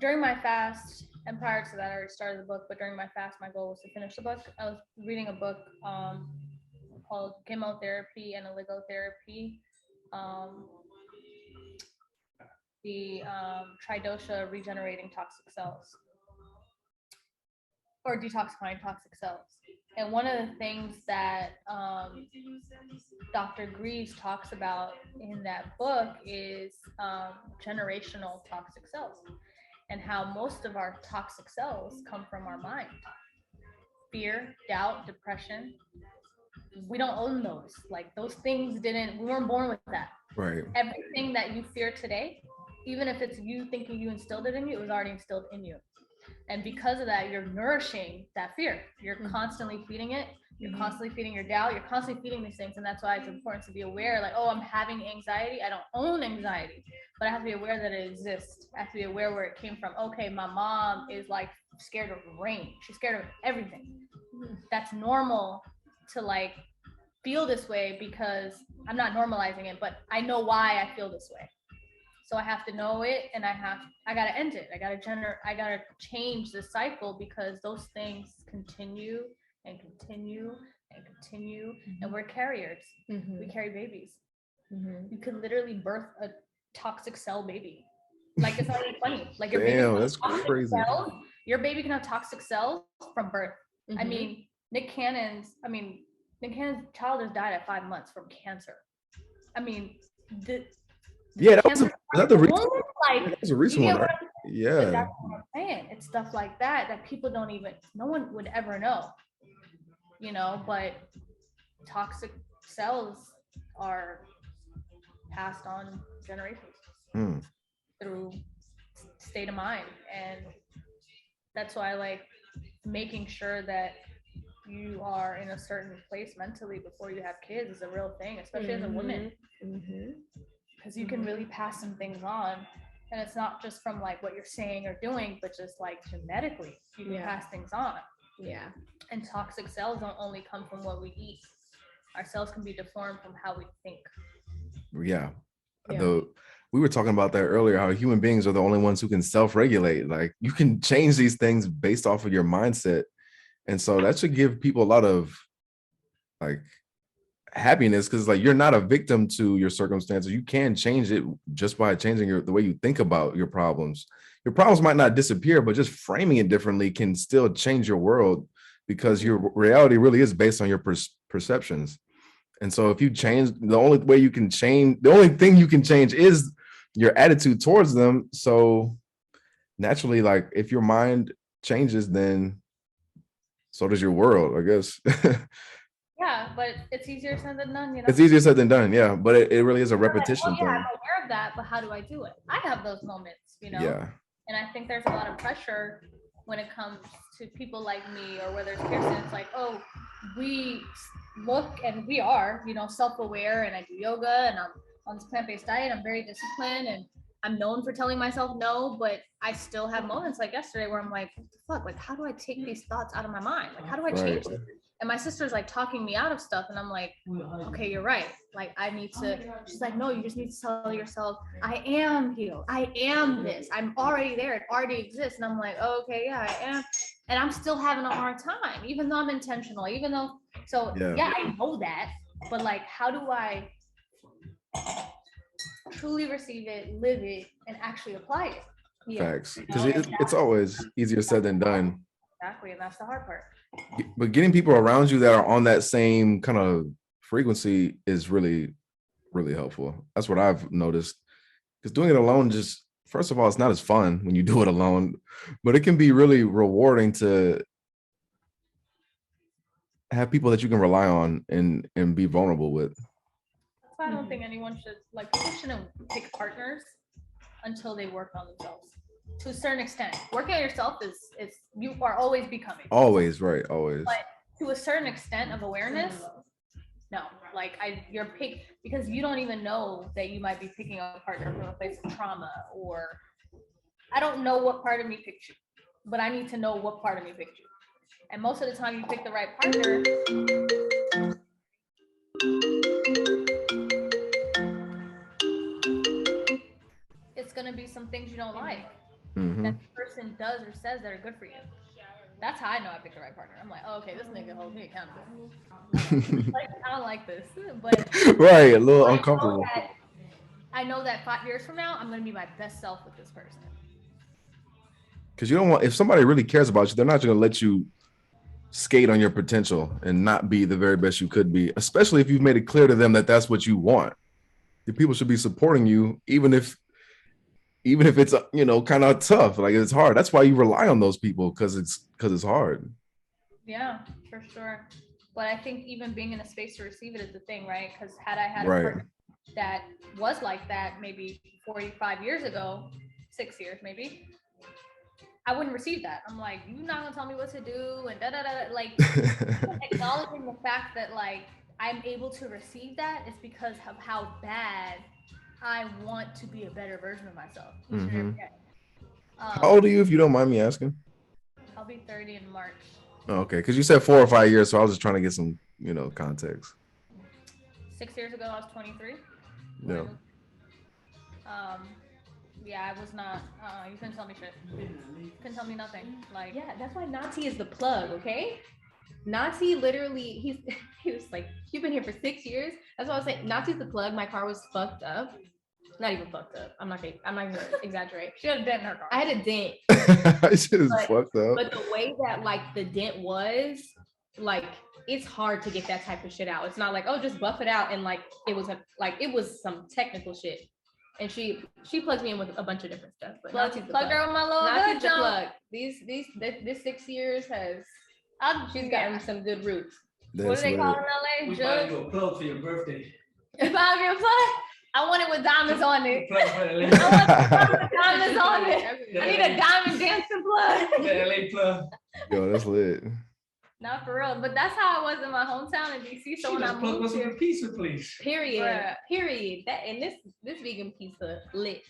During my fast, and prior to that, I already started the book, but during my fast, my goal was to finish the book. I was reading a book called Chemotherapy and Oligotherapy. The tridosha regenerating toxic cells, or detoxifying toxic cells. And one of the things that Dr. Greaves talks about in that book is generational toxic cells, and how most of our toxic cells come from our mind. Fear, doubt, depression. We don't own those. Like, those things we weren't born with that. Right. Everything that you fear today, even if it's you thinking you instilled it in you, it was already instilled in you. And because of that, you're nourishing that fear. You're constantly feeding it. You're constantly feeding your doubt. You're constantly feeding these things. And that's why it's important to be aware, like, oh, I'm having anxiety. I don't own anxiety, but I have to be aware that it exists. I have to be aware where it came from. Okay, my mom is like scared of rain. She's scared of everything. That's normal to like feel this way, because I'm not normalizing it, but I know why I feel this way. So I have to know it, and I gotta end it. I gotta change the cycle, because those things continue and continue and continue, and we're carriers. We carry babies. Mhm. You could literally birth a toxic cell baby. Like, it's not even funny. Like, your baby Damn, can have that's toxic crazy. cells. Your baby can have toxic cells from birth. I Mhm. mean, Nick Cannon's child has died at 5 months from cancer. I mean, the Yeah, that was cancer. is that the recent? Like, That was a recent you one, get right? what But Yeah. that's what I'm saying. It's stuff like that people don't even, no one would ever know, but toxic cells are passed on generations Hmm. through state of mind. And that's why, like, making sure that you are in a certain place mentally before you have kids is a real thing, especially as a woman, because you can really pass some things on. And it's not just from like what you're saying or doing, but just like genetically, you can pass things on. Yeah. And toxic cells don't only come from what we eat. Our cells can be deformed from how we think. Yeah. We were talking about that earlier, how human beings are the only ones who can self-regulate. Like, you can change these things based off of your mindset. And so that should give people a lot of like happiness, because like, you're not a victim to your circumstances. You can change it just by changing the way you think about your problems. Your problems might not disappear, but just framing it differently can still change your world, because your reality really is based on your perceptions. And so if you change, the only thing you can change is your attitude towards them. So naturally, like, if your mind changes, then so does your world, I guess. Yeah, but it's easier said than done, It's easier said than done, yeah. But it really is a repetition I'm thing. aware of that, but how do I do it? I have those moments, Yeah. And I think there's a lot of pressure when it comes to people like me, or whether it's Kirsten. It's like, oh, we look and we are, self-aware, and I do yoga, and I'm on this plant-based diet. I'm very disciplined, and I'm known for telling myself no, but I still have moments like yesterday where I'm like, what the fuck? Like, how do I take these thoughts out of my mind? Like, how do I change it? And my sister's like talking me out of stuff, and I'm like, okay, you're right. Like, I need to. She's like, no, you just need to tell yourself, I am healed. I am this. I'm already there. It already exists. And I'm like, oh, okay, yeah, I am. And I'm still having a hard time, even though I'm intentional, even though. So yeah, I know that, but like, how do I truly receive it, live it, and actually apply it? Facts. Because it's always easier said than done. Exactly, and that's the hard part. But getting people around you that are on that same kind of frequency is really, really helpful. That's what I've noticed. Because doing it alone, just first of all, it's not as fun when you do it alone, but it can be really rewarding to have people that you can rely on and be vulnerable with. That's why I don't think anyone should, like, people shouldn't pick partners until they work on themselves. To a certain extent, working on yourself is you are always becoming. Always, right? Always. But to a certain extent of awareness, no. Like, you're pick, because you don't even know that you might be picking up a partner from a place of trauma, or I don't know what part of me picked you, but I need to know what part of me picked you. And most of the time, you pick the right partner. It's gonna be some things you don't like that the person does or says that are good for you. That's how I know I picked the right partner. I'm like, oh, okay, this nigga holds me accountable. Like, I don't like this, but right, a little uncomfortable. I know that 5 years from now, I'm gonna be my best self with this person. Because you don't want, if somebody really cares about you, they're not going to let you skate on your potential and not be the very best you could be, especially if you've made it clear to them that that's what you want. The people should be supporting you, even if it's kind of tough, like it's hard. That's why you rely on those people, because it's hard. Yeah, for sure. But I think even being in a space to receive it is the thing, right? Because had I had a partner that was like that maybe 45 years ago, 6 years maybe, I wouldn't receive that. I'm like, you're not gonna tell me what to do, and da da da. Like, acknowledging the fact that, like, I'm able to receive that is because of how bad I want to be a better version of myself. How old are you, if you don't mind me asking? I'll be 30 in March. Oh, okay, because you said 4 or 5 years, so I was just trying to get some, context. 6 years ago, I was 23. Yeah. Yeah, I was not. You couldn't tell me shit. You couldn't tell me nothing. Like, yeah, that's why Nati is the plug. Okay. Nati literally, he was like, you've been here for 6 years. That's what I was saying. Nati's the plug. My car was fucked up. Not even fucked up. I'm not gonna exaggerate. She had a dent in her car. I had a dent. Shit is fucked up. But the way that like the dent was, like, it's hard to get that type of shit out. It's not like, oh, just buff it out, and like it was some technical shit. And she plugs me in with a bunch of different stuff. But Plugged her with my little Nati's good the jump. plug. This 6 years has she's gotten some good roots. What do they call it in LA? We might do a plug for your birthday. If I give a plug, I want it with diamonds on it. Plug for the I LA. want it with diamonds on it. I need a diamond dancing plug. The LA plug. Yo, that's lit. Not for real, but that's how it was in my hometown in DC. So She when I just plug moved us with a here, pizza, please. Period. Bruh. Period. That and this vegan pizza lit.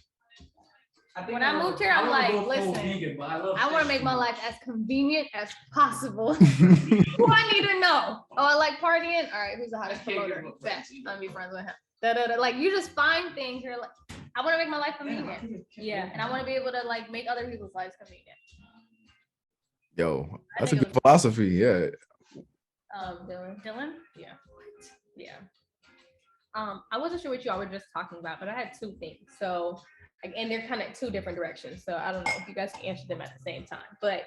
When I moved here, I'm like, listen, I want to make my life as convenient as possible. Who I need to know? Oh, I like partying. All right, who's the hottest I can't promoter? give a fuck. Best. I'm gonna be friends with him. Da-da-da. Like you just find things. You're like, I want to make my life convenient, Yeah. and I want to be able to like make other people's lives convenient. Yo, that's a good philosophy. Yeah. Dylan. Yeah. I wasn't sure what y'all were just talking about, but I had two things. So, and they're kind of two different directions. So I don't know if you guys can answer them at the same time. But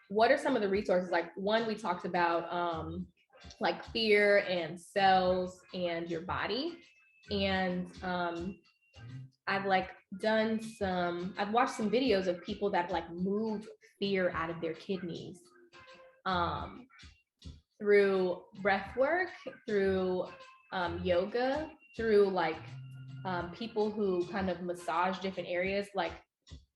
what are some of the resources? Like one, we talked about like fear and cells and your body. And I've watched some videos of people that like move fear out of their kidneys through breath work, through yoga, through like people who kind of massage different areas, like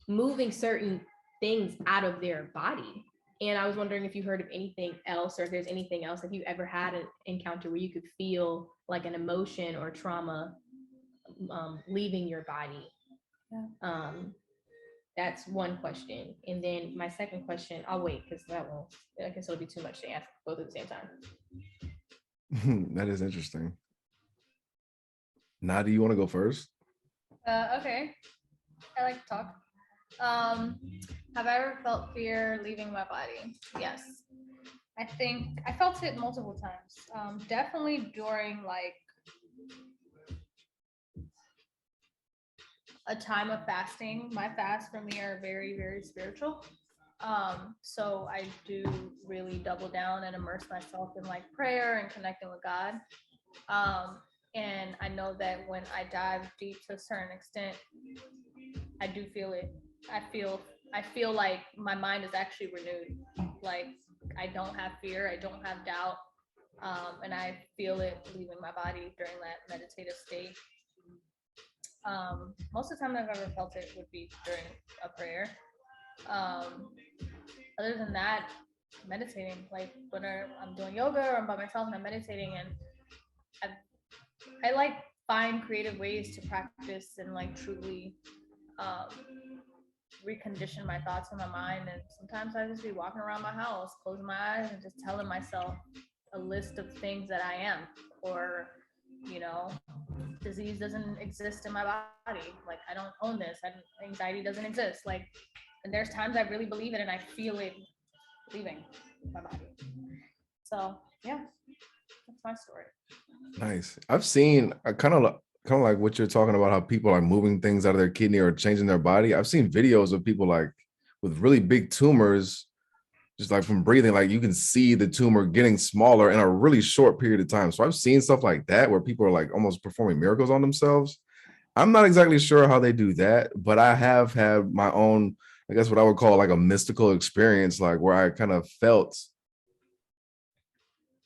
moving certain things out of their body. And I was wondering if you heard of anything else, or if there's anything else, if you ever had an encounter where you could feel like an emotion or trauma leaving your body. Yeah. That's one question. And then my second question, I'll wait because I guess it'll be too much to ask both at the same time. That is interesting. Nati, you want to go first? Okay. I like to talk. Have I ever felt fear leaving my body? Yes. I think I felt it multiple times. Definitely during like a time of fasting. My fasts for me are very, very spiritual. So I do really double down and immerse myself in like prayer and connecting with God. And I know that when I dive deep to a certain extent, I do feel it. I feel like my mind is actually renewed. Like I don't have fear, I don't have doubt. And I feel it leaving my body during that meditative state. Most of the time I've ever felt it would be during a prayer. Other than that, meditating, like when I'm doing yoga or I'm by myself and I'm meditating, and I like find creative ways to practice and like truly recondition my thoughts in my mind. And sometimes I just be walking around my house, closing my eyes and just telling myself a list of things that I am, or disease doesn't exist in my body. Like I don't own this. Anxiety doesn't exist. Like, and there's times I really believe it and I feel it leaving my body. So yeah, that's my story. Nice. I've seen kind of like what you're talking about, how people are moving things out of their kidney or changing their body. I've seen videos of people like with really big tumors, just like from breathing, like you can see the tumor getting smaller in a really short period of time. So I've seen stuff like that where people are like almost performing miracles on themselves. I'm not exactly sure how they do that, but I have had my own, I guess what I would call like a mystical experience, like where I kind of felt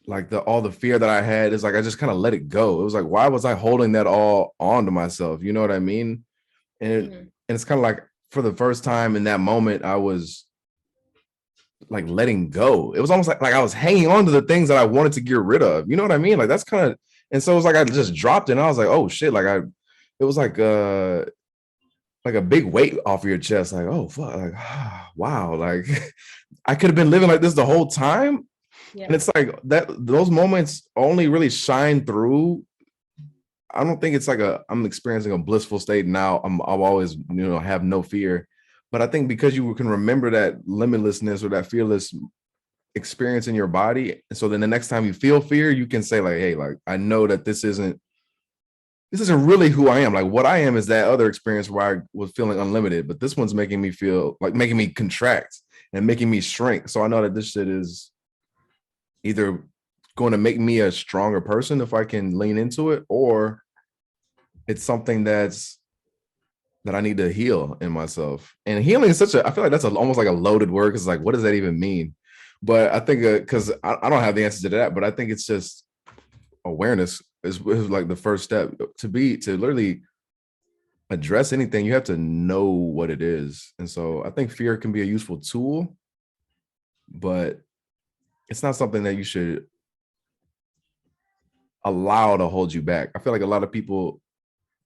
like all the fear that I had is like, I just kind of let it go. It was like, why was I holding that all on to myself? You know what I mean? And it's kind of like for the first time in that moment, I was like letting go. It was almost like I was hanging on to the things that I wanted to get rid of. You know what I mean? Like that's kind of, and so it was like I just dropped it and I was like, oh shit, like it was like a big weight off of your chest, like, oh fuck, like wow, like I could have been living like this the whole time. Yeah. And it's like that those moments only really shine through. I don't think it's like I'm experiencing a blissful state now. I'll always, have no fear. But I think because you can remember that limitlessness or that fearless experience in your body, and so then the next time you feel fear, you can say like, hey, like I know that this isn't really who I am. Like what I am is that other experience where I was feeling unlimited, but this one's making me feel like making me contract and making me shrink. So I know that this shit is either going to make me a stronger person if I can lean into it, or it's something that I need to heal in myself. And healing is I feel like that's almost like a loaded word, because like, what does that even mean? But I think because I don't have the answer to that, but I think it's just awareness is like the first step to literally address anything. You have to know what it is. And so I think fear can be a useful tool, but it's not something that you should allow to hold you back. I feel like a lot of people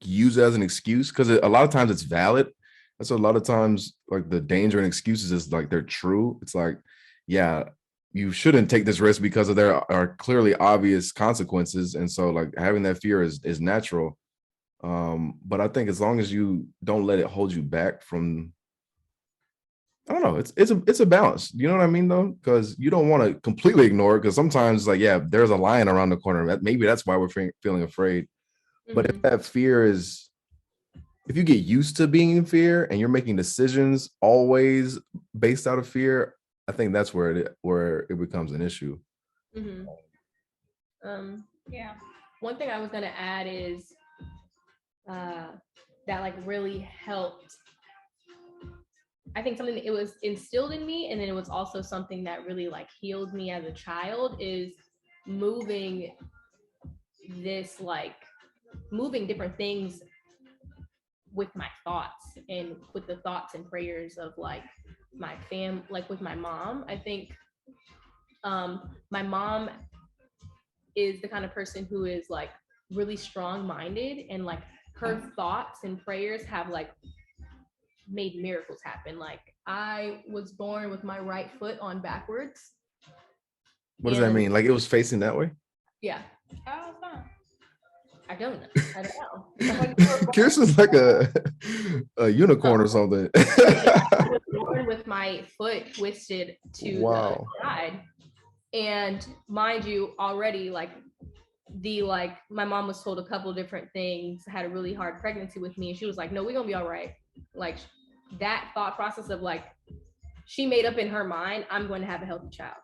use it as an excuse because a lot of times it's valid. That's a lot of times like the danger and excuses is like they're true. It's like, yeah, you shouldn't take this risk because there are clearly obvious consequences. And so like having that fear is natural. But I think as long as you don't let it hold you back from, I don't know, it's a balance. You know what I mean though? Because you don't want to completely ignore it, because sometimes like, yeah, there's a lion around the corner. Maybe that's why we're feeling afraid. But if that fear is, if you get used to being in fear and you're making decisions always based out of fear, I think that's where it becomes an issue. Yeah. One thing I was gonna add is that like really helped. I think something that it was instilled in me, and then it was also something that really like healed me as a child, is moving different things with my thoughts and with the thoughts and prayers of like my like with my mom. I think my mom is the kind of person who is like really strong-minded, and like her thoughts and prayers have like made miracles happen. Like I was born with my right foot on backwards. What does that mean? Like it was facing that way? Yeah. How is that? I don't know. Kirsten's like a unicorn or something. I was born with my foot twisted to the side. And mind you, already like my mom was told a couple of different things, had a really hard pregnancy with me, and she was like, no, we're gonna be all right. Like that thought process of like, she made up in her mind, I'm going to have a healthy child.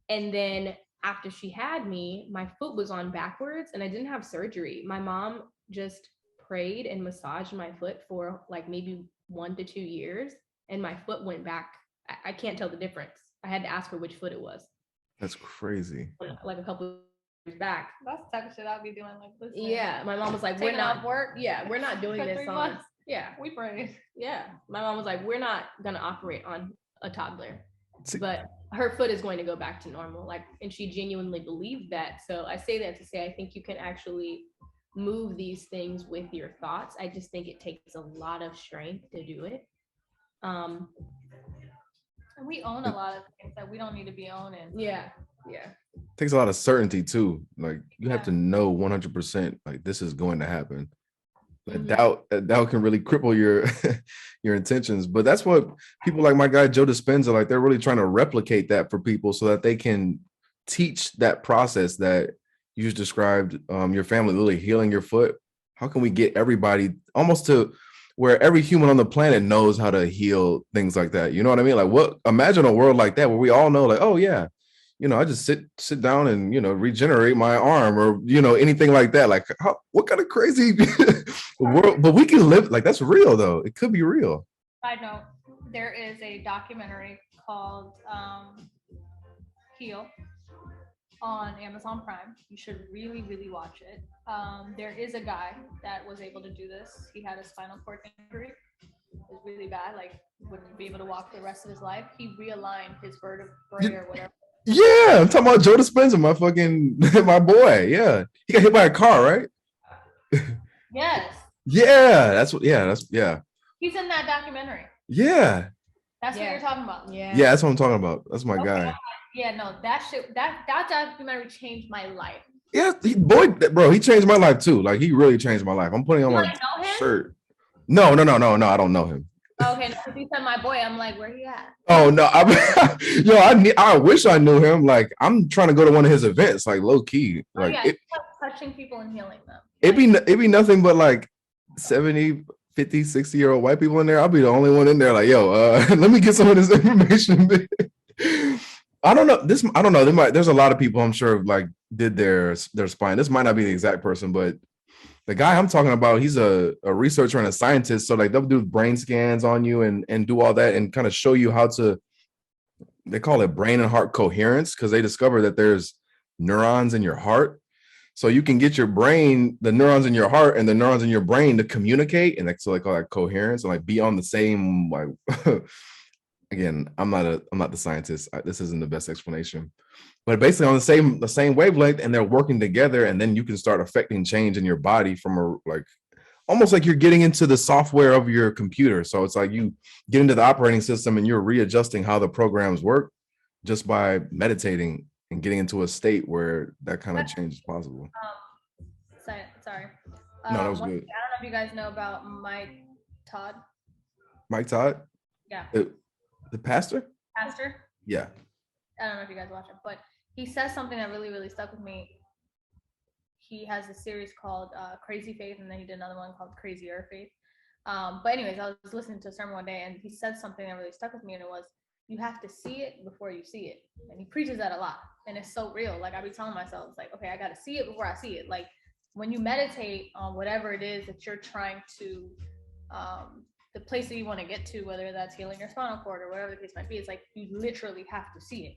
And then after she had me, my foot was on backwards and I didn't have surgery. My mom just prayed and massaged my foot for like maybe 1 to 2 years, and my foot went back. I can't tell the difference. I had to ask her which foot it was. That's crazy. Like a couple of years back. That's the type of shit I'll be doing like this. Yeah, my mom was like, we're not work. Yeah, we're not doing this on. Yeah, we prayed. Yeah, my mom was like, we're not gonna operate on a toddler, but her foot is going to go back to normal. Like, and she genuinely believed that. So I say that to say, I think you can actually move these things with your thoughts. I just think it takes a lot of strength to do it. And we own a lot of things that we don't need to be owning. Yeah. It takes a lot of certainty too. Like you have to know 100% like this is going to happen. Doubt can really cripple your intentions. But that's what people like my guy Joe Dispenza, like they're really trying to replicate that for people so that they can teach that process that you just described. Your family literally healing your foot. How can we get everybody almost to where every human on the planet knows how to heal things like that? You know what I mean? Like imagine a world like that where we all know like, oh yeah, I just sit down and, regenerate my arm or, anything like that. Like what kind of crazy world, but we can live like that's real though. It could be real. Side note, there is a documentary called Heal on Amazon Prime. You should really, really watch it. There is a guy that was able to do this. He had a spinal cord injury. It was really bad, like wouldn't be able to walk the rest of his life. He realigned his vertebrae or whatever. Yeah, I'm talking about Joe Dispenza, my boy. Yeah, he got hit by a car, right? Yes. Yeah, yeah. He's in that documentary. Yeah. That's what you're talking about. Yeah, that's what I'm talking about. That's my guy. Yeah, no, that documentary changed my life. Yeah, he changed my life too. Like he really changed my life. I'm putting on my shirt. No, I don't know him. Okay, no, if you said my boy, I'm like, where he at? Oh no, I wish I knew him. Like, I'm trying to go to one of his events, like low key. Oh Like yeah, it, he's like touching people and healing them. it'd be nothing but like 70, 50, 60-year-old white people in there. I'll be the only one in there. Like, yo, let me get some of this information. I don't know. I don't know. There's a lot of people I'm sure like did their spine. This might not be the exact person, but the guy I'm talking about, he's a researcher and a scientist. So like they'll do brain scans on you and do all that and kind of show you how to, they call it brain and heart coherence, because they discover that there's neurons in your heart. So you can get your brain, the neurons in your heart and the neurons in your brain to communicate. And so they call that coherence and like be on the same, like, again, I'm not the scientist. This isn't the best explanation, but basically on the same wavelength, and they're working together, and then you can start affecting change in your body from a like almost like you're getting into the software of your computer. So it's like you get into the operating system and you're readjusting how the programs work just by meditating and getting into a state where that kind of change is possible. Sorry. No, that was I don't good. know if you guys know about Mike Todd. Mike Todd? Yeah. The pastor? Pastor? Yeah. I don't know if you guys watch it, but he says something that really, really stuck with me. He has a series called Crazy Faith, and then he did another one called Crazier Faith. But anyways, I was listening to a sermon one day, and he said something that really stuck with me, and it was, you have to see it before you see it. And he preaches that a lot, and it's so real. Like, I be telling myself, it's like, okay, I got to see it before I see it. Like, when you meditate on whatever it is that you're trying to, the place that you want to get to, whether that's healing your spinal cord or whatever the case might be, it's like you literally have to see it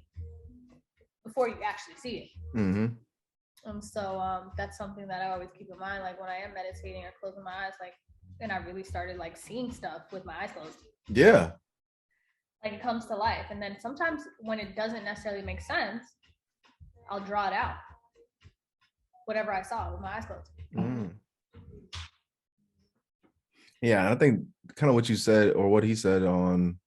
before you actually see it. Mm-hmm. So that's something that I always keep in mind. Like when I am meditating or closing my eyes, like, and I really started like seeing stuff with my eyes closed. Yeah. Like it comes to life. And then sometimes when it doesn't necessarily make sense, I'll draw it out. Whatever I saw with my eyes closed. Mm. Yeah, I think kind of what you said or what he said on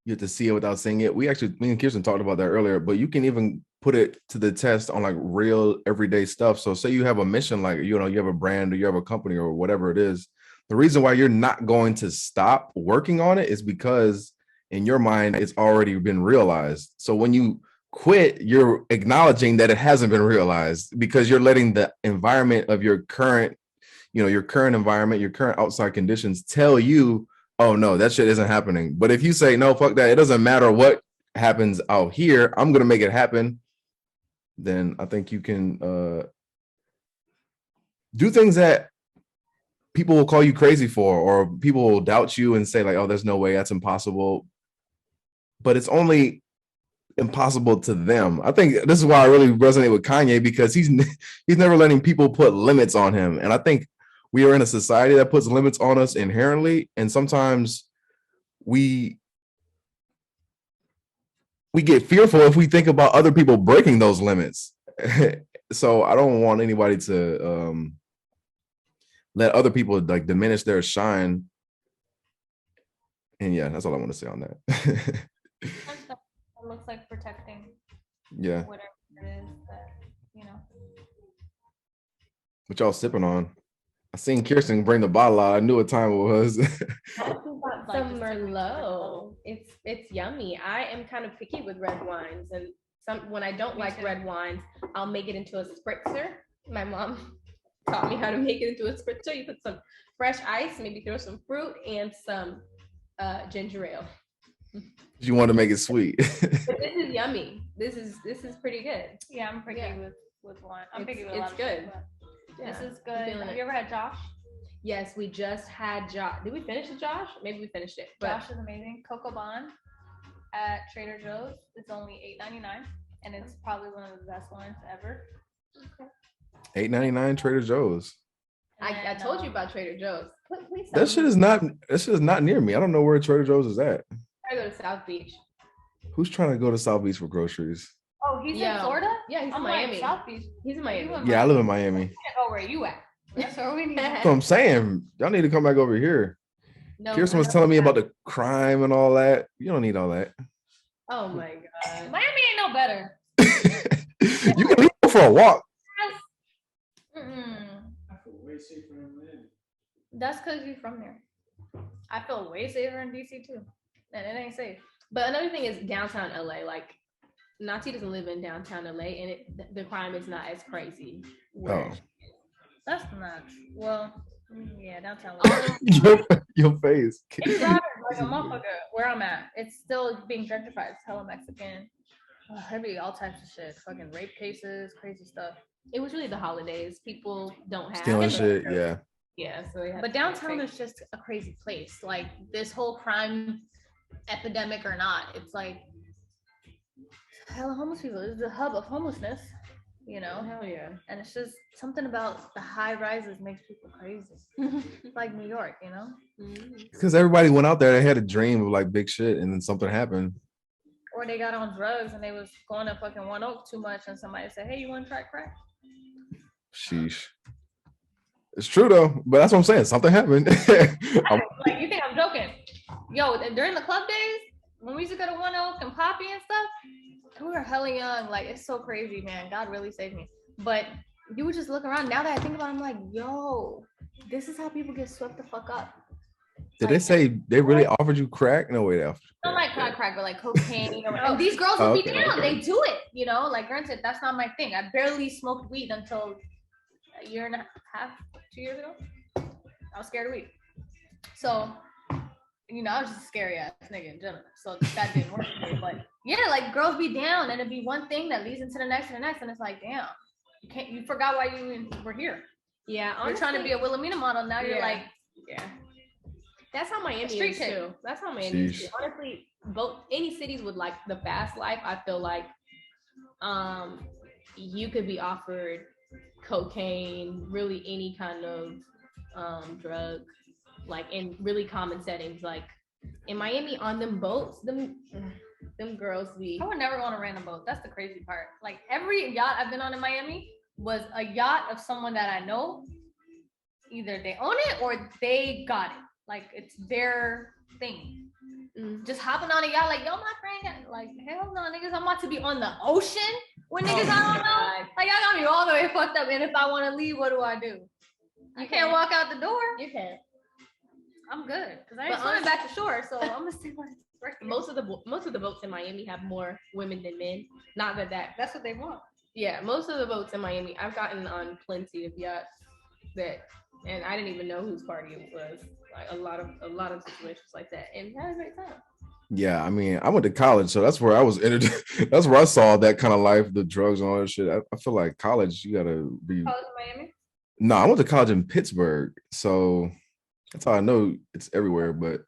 you have to see it without seeing it. Me and Kirsten talked about that earlier, but you can even put it to the test on like real everyday stuff. So say you have a mission, like, you have a brand or you have a company or whatever it is. The reason why you're not going to stop working on it is because in your mind, it's already been realized. So when you quit, you're acknowledging that it hasn't been realized because you're letting the environment of your current environment, your current outside conditions tell you, oh no, that shit isn't happening. But if you say, no, fuck that, it doesn't matter what happens out here, I'm going to make it happen, then I think you can do things that people will call you crazy for, or people will doubt you and say like, oh, there's no way, that's impossible. But it's only impossible to them. I think this is why I really resonate with Kanye, because he's never letting people put limits on him. And I think we are in a society that puts limits on us inherently. And sometimes we get fearful if we think about other people breaking those limits. So I don't want anybody to let other people like diminish their shine. And yeah, that's all I want to say on that. It looks like protecting whatever it is that, What y'all sipping on? I seen Kirsten bring the bottle out. I knew what time it was. Some Merlot. It's yummy. I am kind of picky with red wines, and when I don't like red wines, I'll make it into a spritzer. My mom taught me how to make it into a spritzer. You put some fresh ice, maybe throw some fruit and some ginger ale. You want to make it sweet. But this is yummy. This is pretty good. Yeah, I'm picky with wine. I'm picky with a lot of good. Stuff, yeah, this is good. Have you ever had Josh? Yes, we just had Josh. Did we finish the Josh? Maybe we finished it. Josh is amazing. Coco Bond at Trader Joe's. It's only $8.99, and it's probably one of the best wines ever. Okay. $8.99 Trader Joe's. I told you about Trader Joe's. Please that shit is not near me. I don't know where Trader Joe's is at. I go to South Beach. Who's trying to go to South Beach for groceries? Oh, he's in Florida? Yeah, he's in Miami. Like South Beach. He's in Miami. Yeah, I live in Miami. Go where you at? That's where we need. That's what I'm saying. Y'all need to come back over here. No, Kirsten was telling me about the crime and all that. You don't need all that. Oh my God. Miami ain't no better. You can leave for a walk. That's because you're from there. I feel way safer in DC too, and it ain't safe. But another thing is downtown LA. Like Nati doesn't live in downtown LA, and the crime is not as crazy. Oh, That's not well. Yeah, downtown. your face. It's like a motherfucker where I'm at. It's still being gentrified. It's hella Mexican. There be all types of shit. Fucking rape cases, crazy stuff. It was really the holidays. People don't have Stealing shit, yeah. Yeah, so they have But downtown is just a crazy place. Like this whole crime epidemic or not, it's like hella homeless people. It's the hub of homelessness, you know. hell yeah. And it's just something about the high rises makes people crazy. It's like New York, you know. Because everybody went out there, they had a dream of like big shit, and then something happened. Or they got on drugs and they was going to fucking One Oak too much, and somebody said, "Hey, you want to try crack?" Sheesh. It's true though, but that's what I'm saying. Something happened. Like you think I'm joking? Yo, during the club days when we used to go to One Oak and Poppy and stuff, we were hella young. Like it's so crazy, man. God really saved me. But you would just look around. Now that I think about it, I'm like, yo, this is how people get swept the fuck up. Did they say they really offered you crack? No way, they offered. Not like crack, but like cocaine. And these girls would be down. They do it, you know. Like granted, that's not my thing. I barely smoked weed until a year and a half, 2 years ago. I was scared of weed. So, you know, I was just a scary ass nigga in general. So that didn't work for me. But yeah, like girls be down and it'd be one thing that leads into the next and the next. And it's like, damn, you forgot why you were here. Yeah, honestly, you're trying to be a Wilhelmina model. Now you're like, yeah. That's how Miami street is chick. too. That's how Miami is too. Honestly, both any cities with like the fast life, I feel like you could be offered cocaine, really any kind of drug, like in really common settings. Like in Miami on them boats, them girls be. I would never go on a random boat. That's the crazy part. Like every yacht I've been on in Miami was a yacht of someone that I know. Either they own it or they got it. Like it's their thing. Just hopping on a yacht, like yo, my friend, like hell no, niggas. I'm about to be on the ocean with niggas I don't know. Like y'all got me all the way fucked up. And if I want to leave, what do? You can't walk out the door. You can't. I'm good because I ain't swimming back to shore, so I'm gonna stay right here. Most of the boats in Miami have more women than men. Not that that's what they want. Yeah, most of the boats in Miami, I've gotten on plenty of yachts and I didn't even know whose party it was. Like a lot of situations like that, and had a great time. Yeah, I mean, I went to college, so that's where I was that's where I saw that kind of life, the drugs and all that shit. I feel like college, you gotta be. College in Miami? No, I went to college in Pittsburgh, so that's how I know it's everywhere. But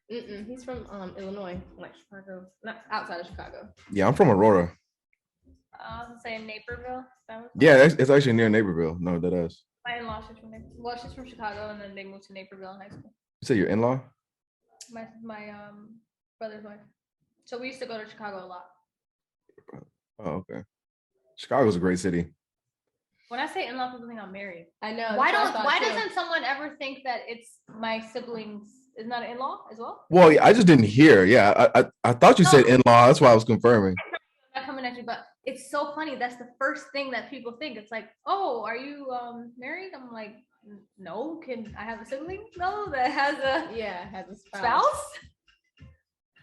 he's from Illinois, like Chicago, not outside of Chicago. Yeah, I'm from Aurora. I was saying Naperville. Yeah, it's actually near Naperville. No, that is. My in-law, she's from Chicago, and then they moved to Naperville in high school. You say your in-law? My brother's wife. So we used to go to Chicago a lot. Oh, okay. Chicago's a great city. When I say in-law, people think I'm married. I know. Why doesn't someone ever think that it's my siblings? Isn't that an in-law as well? Well, yeah, I just didn't hear. Yeah, I thought you said in-law. That's why I was confirming. I'm not coming at you, but it's so funny. That's the first thing that people think. It's like, oh, are you married? I'm like, no. Can I have a sibling? No, that has a spouse.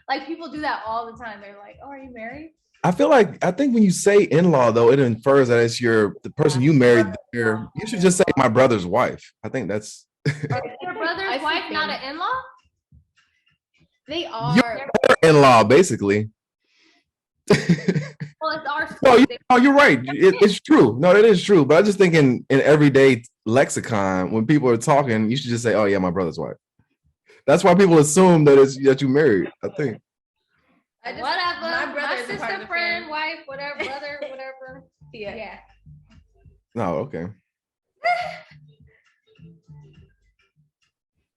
Like people do that all the time. They're like, oh, are you married? I think when you say in-law though, it infers that it's the person you married there. You should just say my brother's wife. I think that's your brother's wife, not an in-law? They are your in-law, basically. Well, it's our no, you're right. It's true. No, that is true. But I just think in everyday lexicon, when people are talking, you should just say, "Oh yeah, my brother's wife." That's why people assume that you married. I think. Whatever. My sister, friend, wife, whatever, brother, whatever. Yeah. No, okay.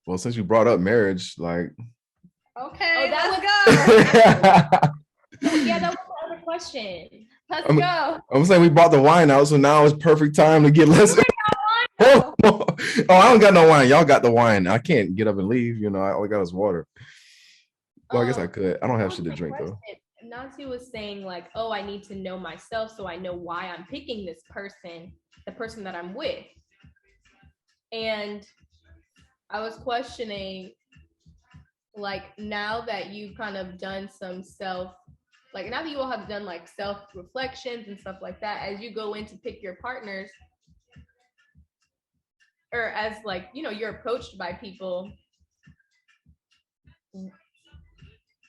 Well, since you brought up marriage, like. Okay, let's go. Yeah, that was the other question. Let's go. I'm saying we brought the wine out, so now it's perfect time to get less. Oh, I don't got no wine. Y'all got the wine. I can't get up and leave. You know, all I got is water. Well, I guess I could. I don't have shit to drink though. Nati was saying like, oh, I need to know myself so I know why I'm picking this person, the person that I'm with. And I was questioning, like, now that you've kind of done some like now that you all have done like self-reflections and stuff like that, as you go in to pick your partners, or as like, you know, you're approached by people,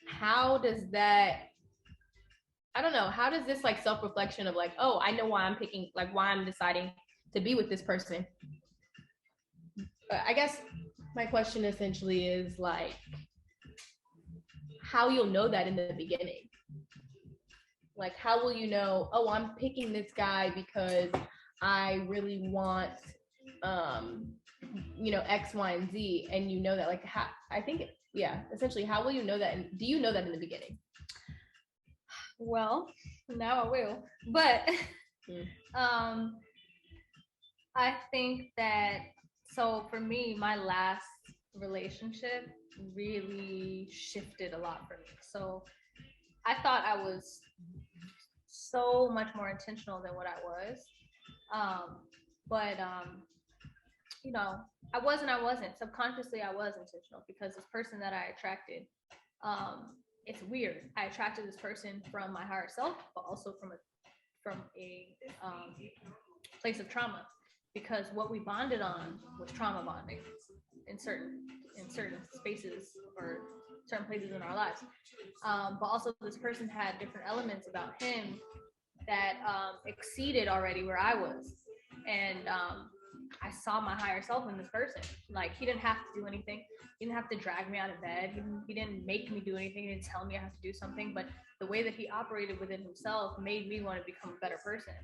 how does that, I don't know, how does this like self-reflection of like, oh, I know why I'm picking, like why I'm deciding to be with this person. I guess my question essentially is like, how you'll know that in the beginning. Like, how will you know, oh, I'm picking this guy because I really want, you know, X, Y, and Z, and you know that, like, how, I think, yeah, essentially, how will you know that? And do you know that in the beginning? Well, now I will. But I think that, so for me, my last relationship really shifted a lot for me. So I thought I was so much more intentional than what I was. But you know, I wasn't. Subconsciously, I was intentional because this person that I attracted, it's weird. I attracted this person from my higher self, but also from a place of trauma, because what we bonded on was trauma bonding in certain spaces or certain places in our lives. But also, this person had different elements about him that exceeded already where I was, and I saw my higher self in this person. Like, he didn't have to do anything. He didn't have to drag me out of bed. He didn't make me do anything. He didn't tell me I have to do something. But the way that he operated within himself made me want to become a better person.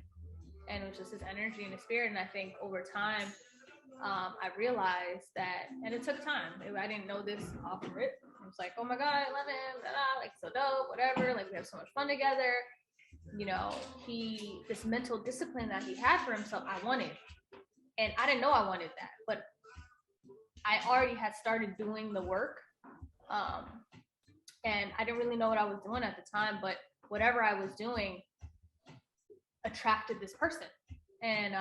And it was just his energy and his spirit. And I think over time, I realized that, and it took time. I didn't know this off the rip. I was like, oh my God, I love him. Like, so dope, whatever. Like, we have so much fun together. You know, this mental discipline that he had for himself, I wanted. And I didn't know I wanted that, but I already had started doing the work. And I didn't really know what I was doing at the time, but whatever I was doing attracted this person. And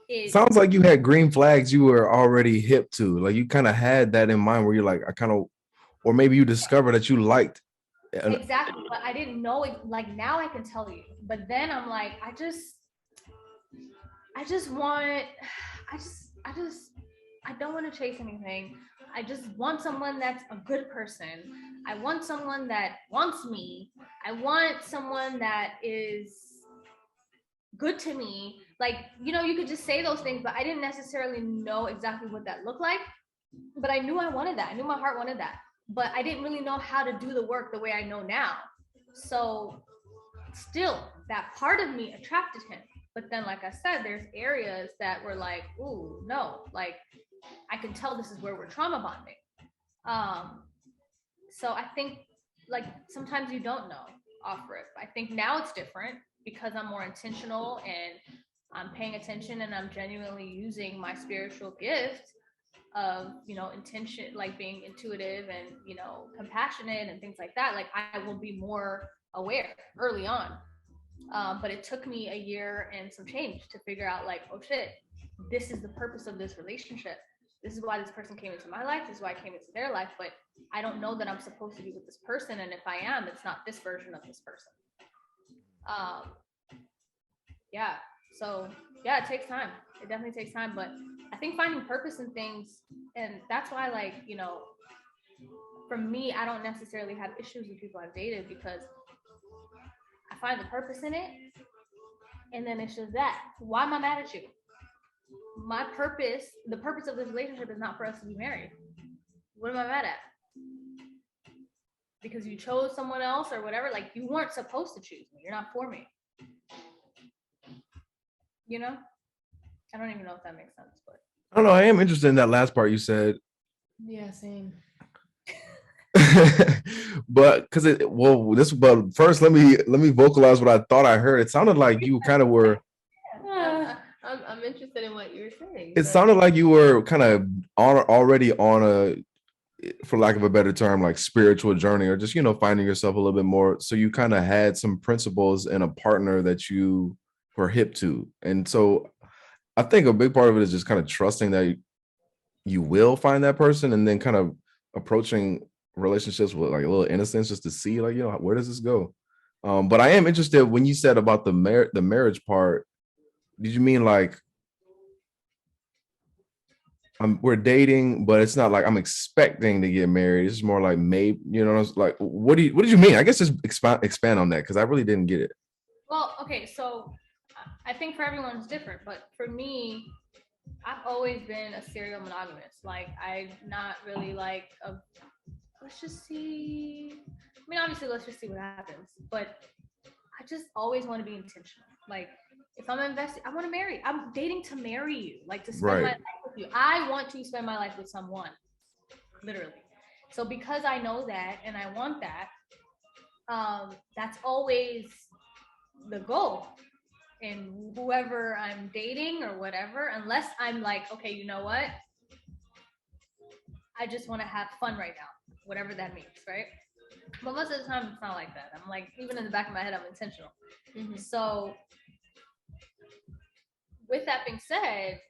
it sounds like you had green flags you were already hip to. Like, you kind of had that in mind where you're like, I kind of, or maybe you discovered that you liked. Exactly, but I didn't know it. Like, now I can tell you, but then I'm like, I don't want to chase anything. I just want someone that's a good person. I want someone that wants me. I want someone that is good to me. Like, you know, you could just say those things, but I didn't necessarily know exactly what that looked like. But I knew I wanted that. I knew my heart wanted that. But I didn't really know how to do the work the way I know now. So still, that part of me attracted him. But then, like I said, there's areas that were like, ooh, no, like, I can tell this is where we're trauma bonding. So I think, like, sometimes you don't know off rip. I think now it's different because I'm more intentional and I'm paying attention and I'm genuinely using my spiritual gift of, you know, intention, like being intuitive and, you know, compassionate and things like that. Like, I will be more aware early on. But it took me a year and some change to figure out, like, oh shit, this is the purpose of this relationship. This is why this person came into my life. This is why I came into their life. But I don't know that I'm supposed to be with this person. And if I am, it's not this version of this person. Yeah. So yeah, it takes time. It definitely takes time. But I think finding purpose in things, and that's why, like, you know, for me, I don't necessarily have issues with people I've dated because I find the purpose in it. And then it's just that. Why am I mad at you? My purpose, the purpose of this relationship is not for us to be married. What am I mad at? Because you chose someone else or whatever. Like, you weren't supposed to choose me. You're not for me. You know? I don't even know if that makes sense, but I don't know. I am interested in that last part you said. Yeah, same. But but first let me vocalize what I thought I heard. It sounded like you kind of were I'm interested in what you were saying. it sounded like you were kind of already on a, for lack of a better term, like spiritual journey, or just, you know, finding yourself a little bit more. So you kind of had some principles in a partner that you were hip to. And so I think a big part of it is just kind of trusting that you will find that person, and then kind of approaching relationships with like a little innocence just to see like, where does this go? But I am interested when you said about the marriage part. Did you mean like we're dating, but it's not like I'm expecting to get married? It's more like maybe, it's like what did you mean? I guess just expand on that, because I really didn't get it. Well, okay, so I think for everyone it's different, but for me, I've always been a serial monogamous. Like, I'm not really like let's just see. I mean, obviously, let's just see what happens. But I just always want to be intentional. Like, if I'm invested, I want to marry. I'm dating to marry you, like to spend my life with you. I want to spend my life with someone, literally. So because I know that and I want that, that's always the goal. And whoever I'm dating or whatever, unless I'm like, okay, you know what? I just want to have fun right now, whatever that means, right? But most of the time, it's not like that. I'm like, even in the back of my head, I'm intentional. Mm-hmm. So, with that being said,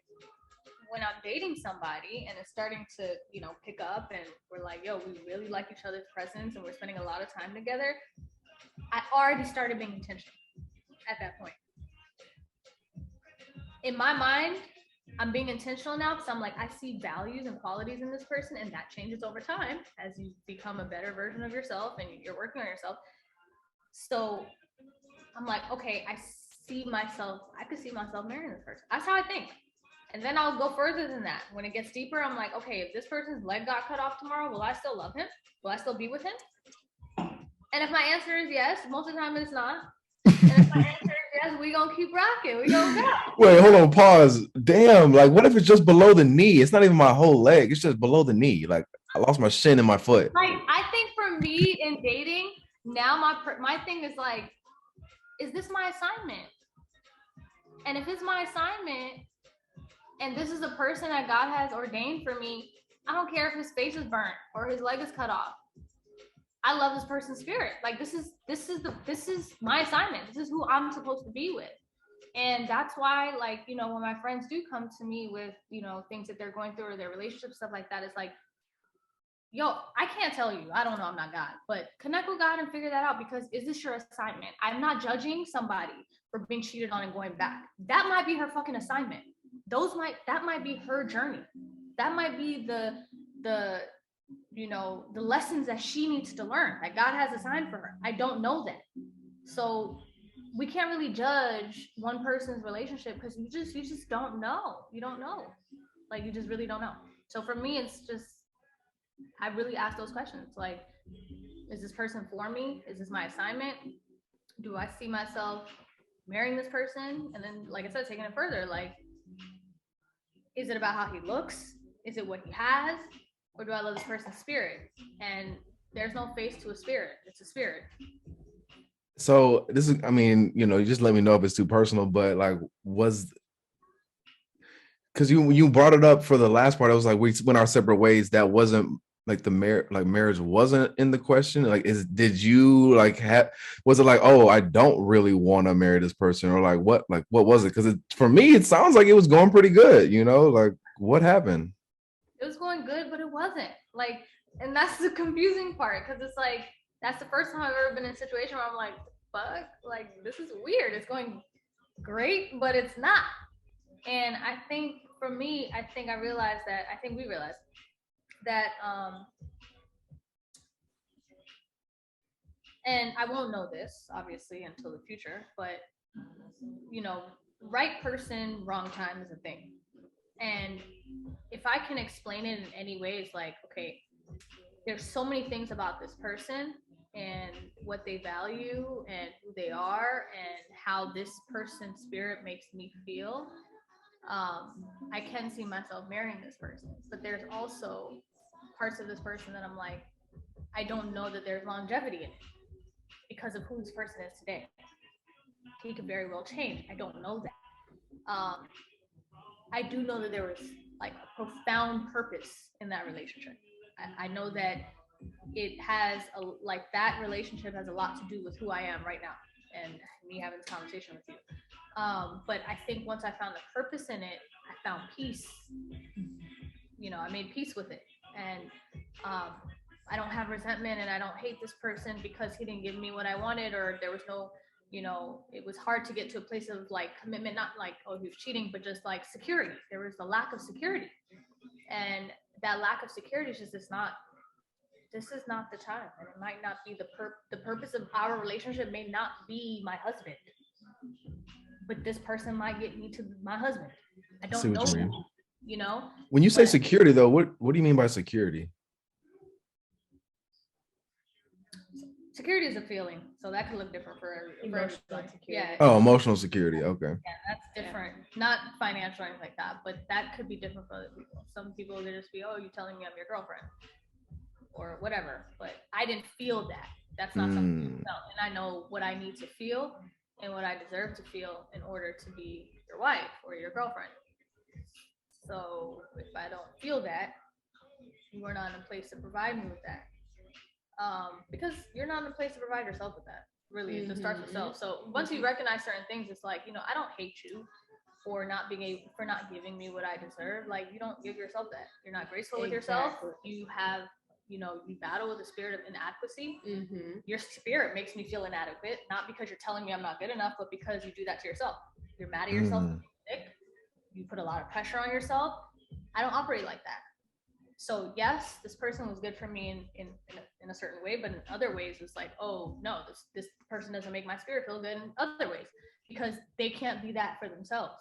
when I'm dating somebody and it's starting to, pick up and we're like, yo, we really like each other's presence and we're spending a lot of time together, I already started being intentional at that point. In my mind, I'm being intentional now because I'm like, I see values and qualities in this person, and that changes over time as you become a better version of yourself and you're working on yourself. So I'm like, okay, I could see myself marrying this person. That's how I think. And then I'll go further than that. When it gets deeper, I'm like, okay, if this person's leg got cut off tomorrow, will I still love him? Will I still be with him? And if my answer is yes, most of the time it's not. And if my answer is yes, we gonna keep rocking. We gonna go. Wait, hold on, pause. Damn, like what if it's just below the knee? It's not even my whole leg. It's just below the knee. Like I lost my shin in my foot. Like, I think for me in dating, now my thing is like, is this my assignment? And if it's my assignment, and this is a person that God has ordained for me, I don't care if his face is burnt or his leg is cut off. I love this person's spirit. Like, this is my assignment. This is who I'm supposed to be with. And that's why, like, when my friends do come to me with, things that they're going through or their relationship, stuff like that, it's like, yo, I can't tell you. I don't know. I'm not God. But connect with God and figure that out, because is this your assignment? I'm not judging somebody for being cheated on and going back. That might be her fucking assignment. That might be her journey. That might be the lessons that she needs to learn, that God has assigned for her. I don't know that. So we can't really judge one person's relationship, because you just don't know. You don't know. Like, you just really don't know. So for me, it's just, I really ask those questions. Like, is this person for me? Is this my assignment? Do I see myself marrying this person? And then, like I said, taking it further, like, is it about how he looks? Is it what he has? Or do I love this person's spirit? And there's no face to a spirit. It's a spirit. So this is, I mean, you just let me know if it's too personal, but like, because you brought it up for the last part, I was like, we went our separate ways. That wasn't like marriage wasn't in the question. Like, did you like was it like, oh, I don't really want to marry this person, or like what was it? Because for me, it sounds like it was going pretty good. Like what happened? It was going good, but it wasn't. Like, and that's the confusing part, because it's like, that's the first time I've ever been in a situation where I'm like, fuck, like, this is weird. It's going great, but it's not. And I think for me, I think we realized that, and I won't know this obviously until the future, but right person, wrong time is a thing. And if I can explain it in any way, it's like, okay, there's so many things about this person and what they value and who they are and how this person's spirit makes me feel. I can see myself marrying this person, but there's also parts of this person that I'm like, I don't know that there's longevity in it because of who this person is today. He could very well change. I don't know that. I do know that there was like a profound purpose in that relationship. I know that it has that relationship has a lot to do with who I am right now and me having this conversation with you. But I think once I found the purpose in it, I found peace. I made peace with it. And I don't have resentment, and I don't hate this person because he didn't give me what I wanted, or there was no, it was hard to get to a place of like commitment, not like, oh, he was cheating, but just like security. There was a lack of security. And that lack of security is just, this is not the time. And it might not be the purpose of our relationship may not be my husband, but this person might get me to my husband. I don't know. When you say security though, what do you mean by security? Security is a feeling, so that could look different for Emotional everybody. security. Yeah. Oh, emotional security. Okay. Yeah, that's different. Not financial or anything like that, but that could be different for other people. Some people could just be, oh, you're telling me I'm your girlfriend or whatever. But I didn't feel that. That's not something I felt. And I know what I need to feel and what I deserve to feel in order to be your wife or your girlfriend. So if I don't feel that, you are not in a place to provide me with that. Because you're not in a place to provide yourself with that. Really, it starts with self. So once you recognize certain things, it's like, I don't hate you for not giving me what I deserve. Like, you don't give yourself that. You're not graceful with yourself. You have, you battle with the spirit of inadequacy. Your spirit makes me feel inadequate, not because you're telling me I'm not good enough, but because you do that to yourself. You're mad at yourself. Sick. You put a lot of pressure on yourself. I don't operate like that. So yes, this person was good for me in a certain way, but in other ways it's like, oh no, this person doesn't make my spirit feel good in other ways because they can't be that for themselves.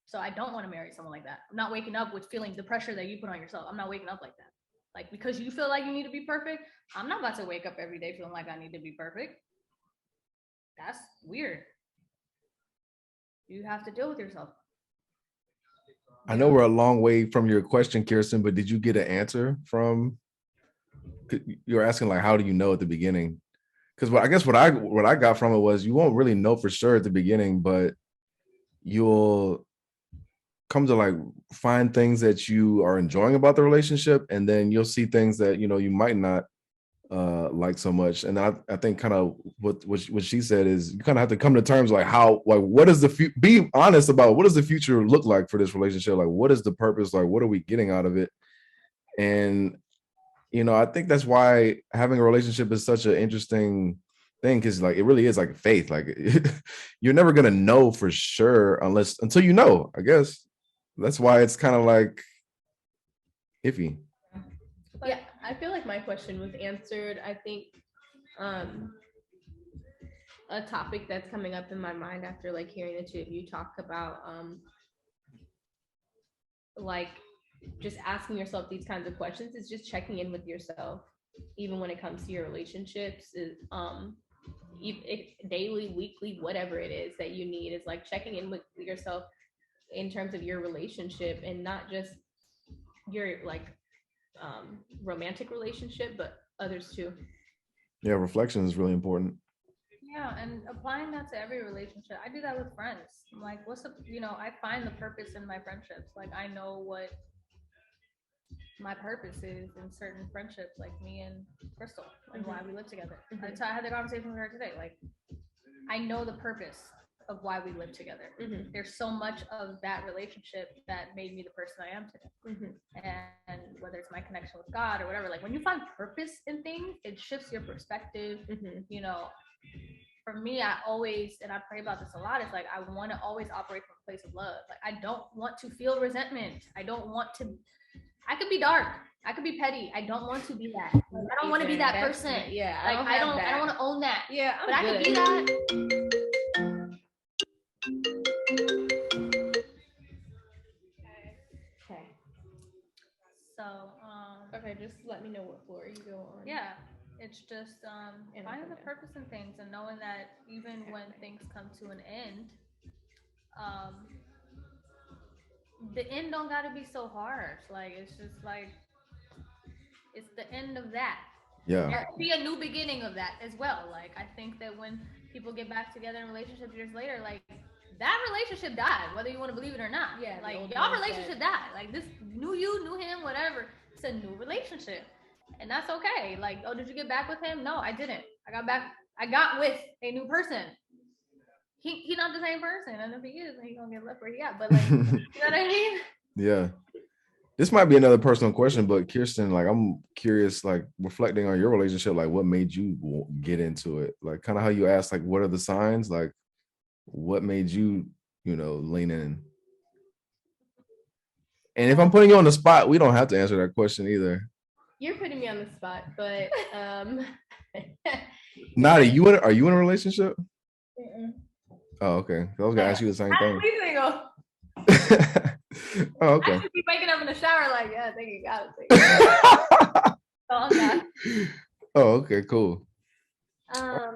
So I don't want to marry someone like that. I'm not waking up with feeling the pressure that you put on yourself. I'm not waking up like that. Like, because you feel like you need to be perfect, I'm not about to wake up every day feeling like I need to be perfect. That's weird. You have to deal with yourself. I know we're a long way from your question, Kirsten, but did you get an answer from? You were asking like, how do you know at the beginning? Because I guess what I got from it was you won't really know for sure at the beginning, but you'll come to like find things that you are enjoying about the relationship, and then you'll see things that you might not like so much. And I think kind of what she said is you kind of have to come to terms like what is be honest about what does the future look like for this relationship? Like, what is the purpose? Like, what are we getting out of it? And I think that's why having a relationship is such an interesting thing, because like it really is like faith. Like you're never gonna know for sure until you know, I guess. That's why it's kind of like iffy. Yeah, I feel like my question was answered. I think a topic that's coming up in my mind after like hearing the two of you talk about like just asking yourself these kinds of questions is just checking in with yourself, even when it comes to your relationships. Daily, weekly, whatever it is that you need, is like checking in with yourself in terms of your relationship, and not just your like romantic relationship, but others too. Yeah, reflection is really important. Yeah, and applying that to every relationship. I do that with friends. I'm like, I find the purpose in my friendships. Like, I know what my purpose is in certain friendships, like me and Crystal, and why we live together. I had the conversation with her today. Like, I know the purpose of why we live together. There's so much of that relationship that made me the person I am today. And whether it's my connection with God or whatever, like when you find purpose in things, it shifts your perspective. For me, I always, and I pray about this a lot, it's like I want to always operate from a place of love. Like, I don't want to feel resentment. I could be dark. I could be petty. I don't want to be that. Like, I don't want to be that person. Yeah. Like, I don't want to own that. Yeah. But I can be that. Okay. So, okay, just let me know what floor you go on. Yeah. It's just finding the purpose in things and knowing that even when things come to an end, the end don't gotta be so harsh. Like, it's just like, it's the end of that. Yeah. There could be a new beginning of that as well. Like, I think that when people get back together in relationships years later, like, that relationship died, whether you want to believe it or not. Yeah. Like, y'all relationship died. Like, this knew you, knew him, whatever. It's a new relationship. And that's okay. Like, oh, did you get back with him? No, I didn't. I got with a new person. He not the same person. And if he is, then he's gonna get left where he at. But like, you know what I mean? Yeah. This might be another personal question, but Kirsten, like, I'm curious, like, reflecting on your relationship, like, what made you get into it? Like, kind of how you asked, like, what are the signs? Like, what made you, lean in? And if I'm putting you on the spot, we don't have to answer that question either. You're putting me on the spot, but Nati, are you in a relationship? Oh, okay. I was gonna ask you the same thing. Single. Oh, okay. I should be waking up in the shower like, yeah, I think you got it. So I'm not. Oh, okay, cool. I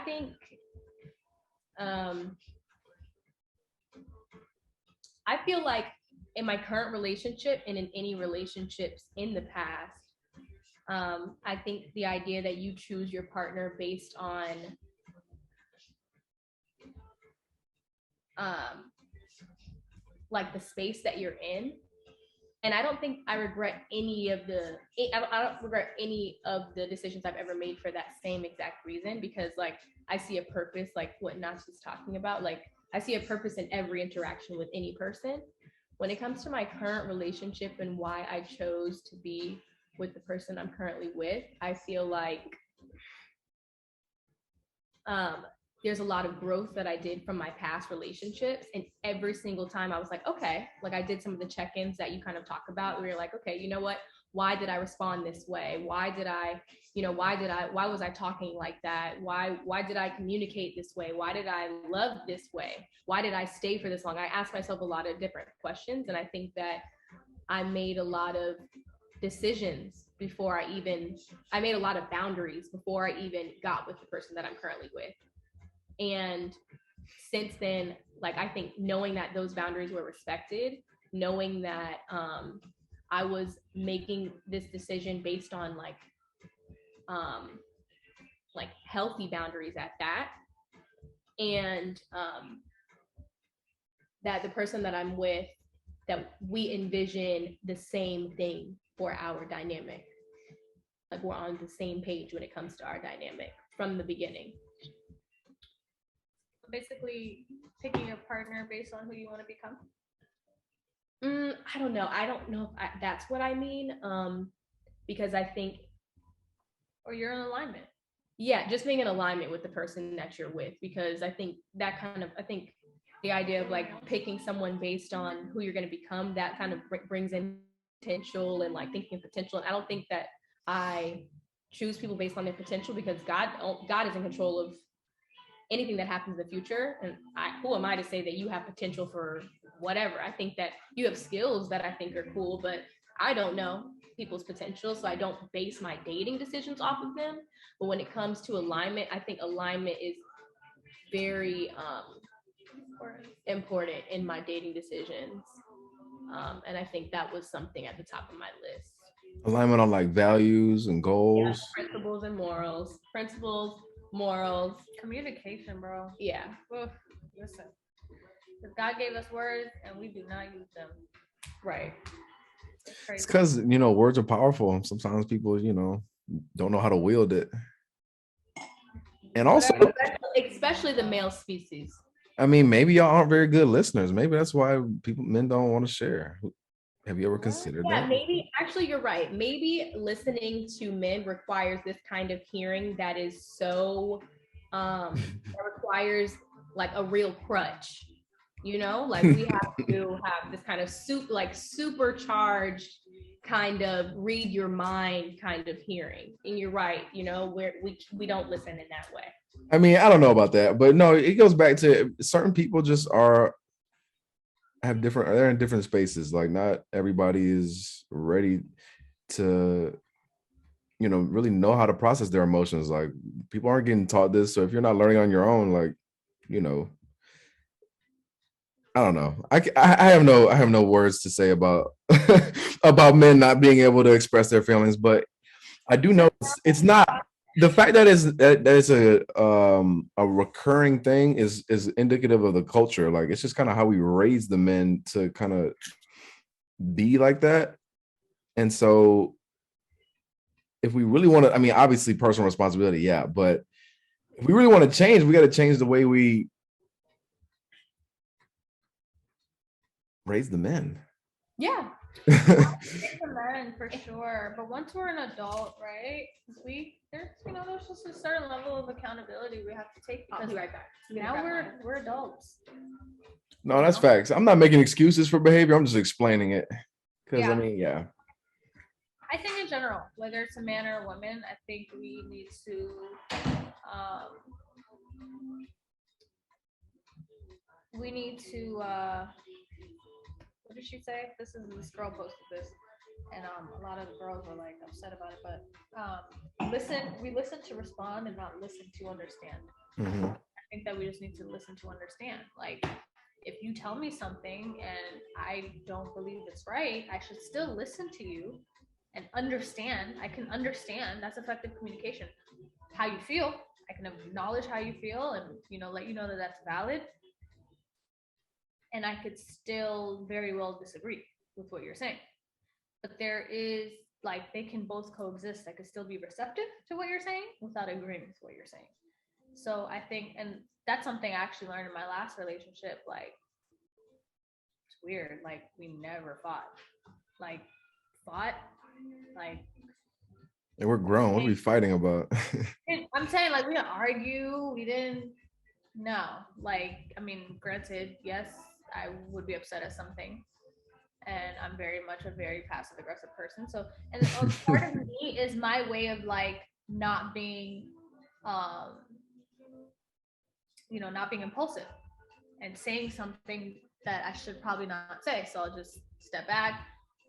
think I feel like in my current relationship and in any relationships in the past, I think the idea that you choose your partner based on like the space that you're in. And I don't think I regret any of the decisions I've ever made for that same exact reason, because like I see a purpose, like what Nati's talking about. Like I see a purpose in every interaction with any person. When it comes to my current relationship and why I chose to be with the person I'm currently with, I feel like there's a lot of growth that I did from my past relationships. And every single time I was like, okay, like I did some of the check-ins that you kind of talk about where you're like, okay, you know what? Why did I respond this way? Why was I talking like that? Why did I communicate this way? Why did I love this way? Why did I stay for this long? I asked myself a lot of different questions. And I think that I made a lot of decisions before I made a lot of boundaries before I even got with the person that I'm currently with. And since then, like, I think knowing that those boundaries were respected, knowing that I was making this decision based on like healthy boundaries at that, and that the person that I'm with, that we envision the same thing for our dynamic. Like we're on the same page when it comes to our dynamic from the beginning. Basically picking your partner based on who you want to become. I don't know if that's what I mean, because I think, or you're in alignment. Yeah, just being in alignment with the person that you're with, because I think the idea of like picking someone based on who you're going to become, that kind of brings in potential and like thinking of potential. And I don't think that I choose people based on their potential, because God is in control of anything that happens in the future. And who am I to say that you have potential for whatever? I think that you have skills that I think are cool, but I don't know people's potential, so I don't base my dating decisions off of them. But when it comes to alignment, I think alignment is very important in my dating decisions. And I think that was something at the top of my list. Alignment on like values and goals. Yeah, principles and morals. Morals, communication, bro. Yeah. Oof. Listen, because God gave us words and we do not use them. Right. It's because words are powerful. Sometimes people don't know how to wield it, and also especially the male species. I mean, maybe y'all aren't very good listeners. Maybe that's why men don't want to share. Have you ever considered that? Maybe, actually, you're right. Maybe listening to men requires this kind of hearing that is so, that requires like a real crutch, like we have to have this kind of supercharged kind of read your mind kind of hearing. And you're right, we don't listen in that way. I mean, I don't know about that, but no, it goes back to certain people just they're in different spaces. Like not everybody is ready to really know how to process their emotions. Like people aren't getting taught this, so if you're not learning on your own, like I don't know. I have no words to say about about men not being able to express their feelings, but I do know it's not the fact that it's a recurring thing is indicative of the culture. Like it's just kind of how we raise the men to kind of be like that. And so if we really want to, I mean, obviously personal responsibility, yeah, but if we really want to change, we got to change the way we raise the men. It's a man for sure, but once we're an adult, right? There's just a certain level of accountability we have to take I'll because be right back. now we're adults. No, that's facts. I'm not making excuses for behavior. I'm just explaining it. Because Yeah. I mean, yeah. I think in general, whether it's a man or a woman, I think we need to what did she say? This girl posted this, and a lot of the girls were like upset about it, but we listen to respond and not listen to understand. Mm-hmm. I think that we just need to listen to understand. Like, if you tell me something and I don't believe it's right, I should still listen to you and understand. I can understand. That's effective communication. How you feel, I can acknowledge how you feel and let you know that that's valid. And I could still very well disagree with what you're saying. But there is they can both coexist. I could still be receptive to what you're saying without agreeing with what you're saying. So I think, and that's something I actually learned in my last relationship. Like, it's weird. Like, we never fought. And we're grown. What are we fighting about? I'm saying, we didn't argue. We didn't. No. Granted, yes, I would be upset at something. And I'm very much a very passive aggressive person. So, and part of me is my way of not being, not being impulsive and saying something that I should probably not say. So I'll just step back.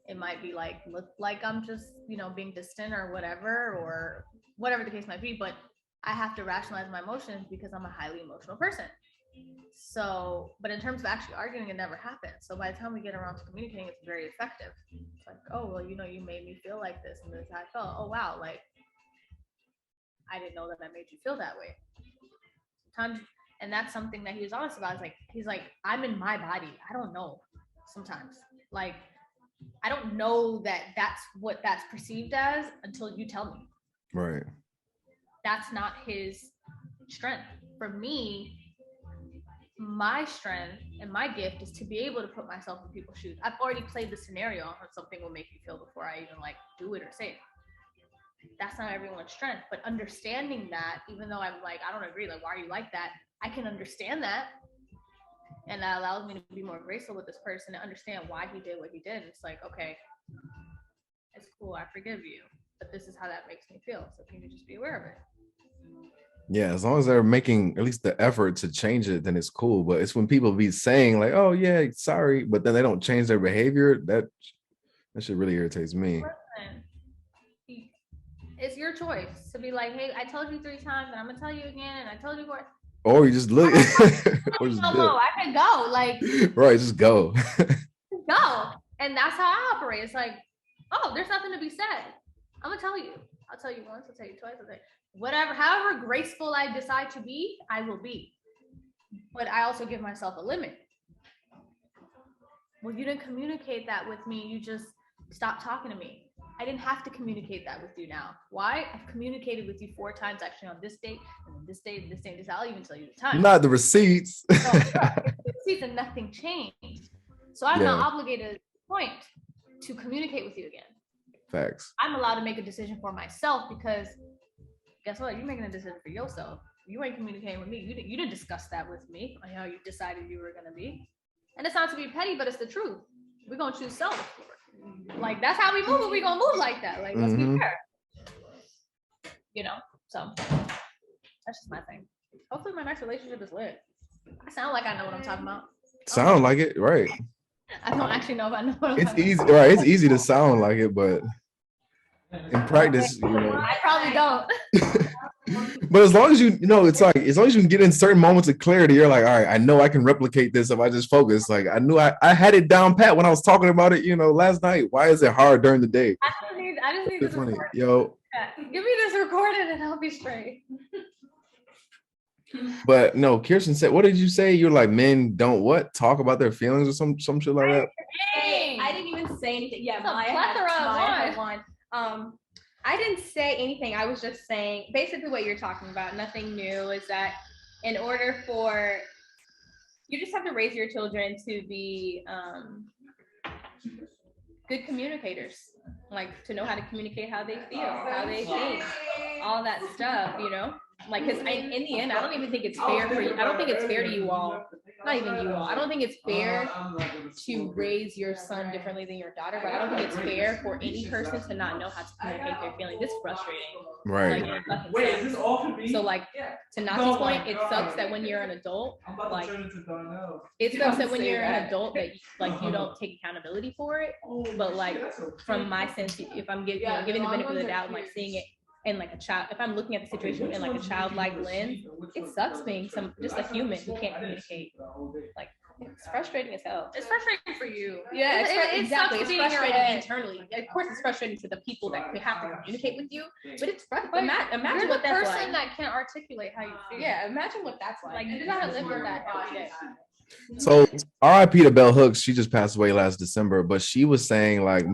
It might be look like I'm just, being distant or whatever the case might be. But I have to rationalize my emotions because I'm a highly emotional person. So, but in terms of actually arguing, it never happens. So by the time we get around to communicating, it's very effective. It's like, oh, well, you made me feel like this, and this is how I felt. Oh, wow, I didn't know that I made you feel that way. Sometimes, and that's something that he was honest about. He's like, I'm in my body. I don't know. Sometimes, I don't know that that's what that's perceived as until you tell me. Right. That's not his strength. For me, my strength and my gift is to be able to put myself in people's shoes. I've already played the scenario on how something will make me feel before I even do it or say it. That's not everyone's strength, but understanding that, even though I'm I don't agree, why are you like that? I can understand that. And that allows me to be more graceful with this person and understand why he did what he did. It's okay, it's cool, I forgive you, but this is how that makes me feel. So can you just be aware of it? Yeah, as long as they're making at least the effort to change it, then it's cool. But it's when people be saying oh yeah, sorry, but then they don't change their behavior, that shit really irritates me. Listen, it's your choice to be hey, I told you 3 times and I'm gonna tell you again, and I told you what. Or you just look. Or just I can go. Right, just go. Go. And that's how I operate. It's oh, there's nothing to be said. I'm gonna tell you. I'll tell you once, I'll tell you twice, I'll tell you whatever, however graceful I decide to be, I will be. But I also give myself a limit. Well, you didn't communicate that with me. You just stopped talking to me. I didn't have to communicate that with you now. Why? I've communicated with you 4 times actually on this date, and then this date, and this date, and this. I'll even tell you the time. Not the receipts. No, the receipts and nothing changed. So I'm not obligated at this point to communicate with you again. Facts. I'm allowed to make a decision for myself because guess what? You're making a decision for yourself. You ain't communicating with me. You didn't discuss that with me on how you decided you were gonna be. And it's not to be petty, but it's the truth. We're gonna choose self. That's how we move, and we're gonna move like that. Let's be fair. So that's just my thing. Hopefully my next relationship is lit. I sound like I know what I'm talking about. Sound like it, right? I don't actually know if I know what I'm it's talking easy, about. right? It's easy to sound like it, but in practice, I probably don't. But as long as it's as long as you can get in certain moments of clarity, you're all right, I know I can replicate this if I just focus. I knew I had it down pat when I was talking about it, last night. Why is it hard during the day? I just need this funny. recorded. Yo. Yeah. Give me this recorded and I'll be straight. But no, Kirsten said, what did you say? You're men don't what? Talk about their feelings or some shit like that? I didn't even say anything. Yeah, Maya had one. I didn't say anything. I was just saying basically what you're talking about. Nothing new is that in order for you just have to raise your children to be good communicators, like to know how to communicate how they feel, how they think, all that stuff, you know? Like, because in the end, I don't even think it's fair for you. I don't think it's fair to you all. Not even you all. I don't think it's fair to raise your son differently than your daughter, but I don't think it's fair for any person to not know how to communicate their feelings. It's frustrating. Right. Like, it fucking sucks. So, like, to Nati's point, it sucks that when you're an adult, like, it sucks that when you're an adult that like you don't take accountability for it. But like, from my sense, if I'm giving the benefit of the doubt and like seeing it in like a child, if I'm looking at the situation in like a childlike lens, it sucks being just a human who can't communicate. Like, it's frustrating as hell. It's frustrating for you. Yeah, exactly. It's frustrating internally. Of course, it's frustrating to the people that have to communicate with you, but it's frustrating. Imagine You're what the that's person like. that can't articulate how you feel. Yeah, imagine what that's like. Like, you gotta live with that every day. So RIP to Bell Hooks, she just passed away last December, but she was saying like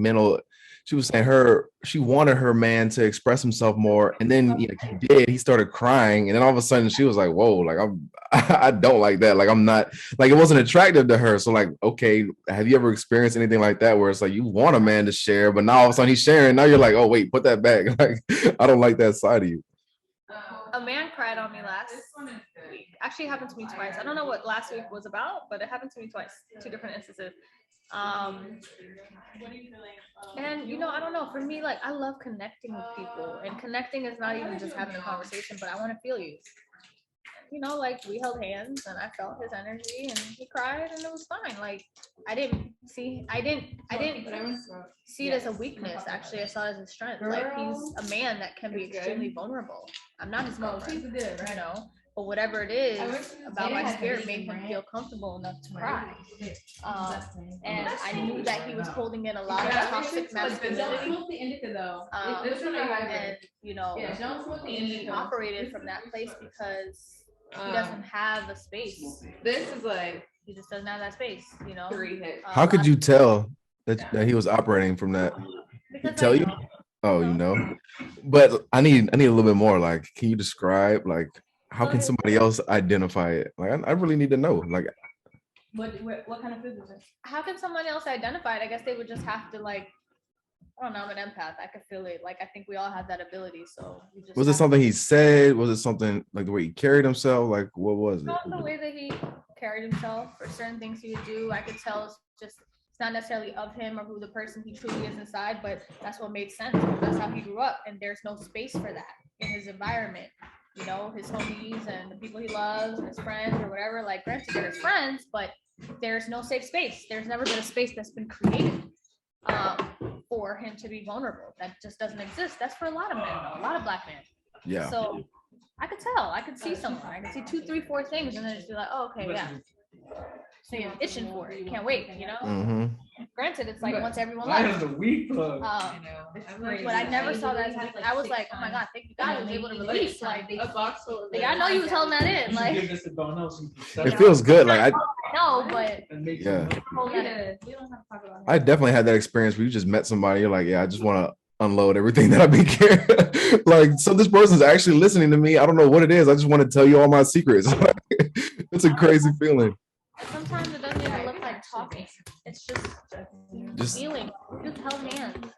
she was saying she wanted her man to express himself more, and then he did. He started crying, and then all of a sudden she was like, "Whoa, like I don't like that. Like I'm not like it wasn't attractive to her." So like, okay, have you ever experienced anything like that where it's like you want a man to share, but now all of a sudden he's sharing, now you're like, "Oh wait, put that back." Like I don't like that side of you. A man cried on me last week. Actually, it happened to me twice. I don't know what last week was about, but it happened to me twice, 2 different instances. And you know, I don't know. For me, like I love connecting with people, and connecting is not even just having a conversation, but I want to feel you. You know, like we held hands, and I felt his energy, and he cried, and it was fine. Like I didn't see it as a weakness. Actually, I saw it as a strength. Like he's a man that can be extremely vulnerable. I'm not his girlfriend, you know. But whatever it is about my spirit made him feel comfortable enough to cry. And I knew that he was holding in a lot of toxic masculinity. And you know, he operated from that place because he doesn't have a space. This is like He just doesn't have that space, you know. 3 hits. How could you tell that he was operating from that? Because Tell you? Oh, you know. But I need a little bit more. Like, can you describe like how can somebody else identify it? Like, I really need to know. Like, What kind of food is it? how can someone else identify it? I guess they would just have to like, I don't know, I'm an empath. I could feel it. Like I think we all have that ability. So you just was it have something he said? Was it something like the way he carried himself? Like, what was it? the way that he carried himself, or certain things he would do. I could tell it's not necessarily of him or who the person he truly is inside, but that's what made sense because that's how he grew up, and there's no space for that in his environment. You know, his homies and the people he loves and his friends or whatever. Like, granted, they're his friends, but there's no safe space. There's never been a space that's been created for him to be vulnerable. That just doesn't exist. That's for a lot of men, a lot of Black men. Yeah. So I could tell. I could see someone. I could see 2, 3, 4 things, and then just be like, oh, okay, yeah. So you're itching for it. You can't wait, you know? Mm-hmm. Granted, it's like once everyone I left. have the weak plug. But I never saw that as weak. I was like, oh my God, thank you God I was able to release. Like, A box full of I know you was holding that in. You Like, give this to someone else, you can shut It up feels good. Like no, but and make Yeah. some- hold that in. We don't have to talk about I definitely had that experience where you just met somebody. You're like, yeah, I just want to unload everything that I've been carrying. Like, so this person's actually listening to me. I don't know what it is. I just want to tell you all my secrets. It's a crazy feeling. Sometimes it doesn't even look like talking. It's just feeling. We just held hands.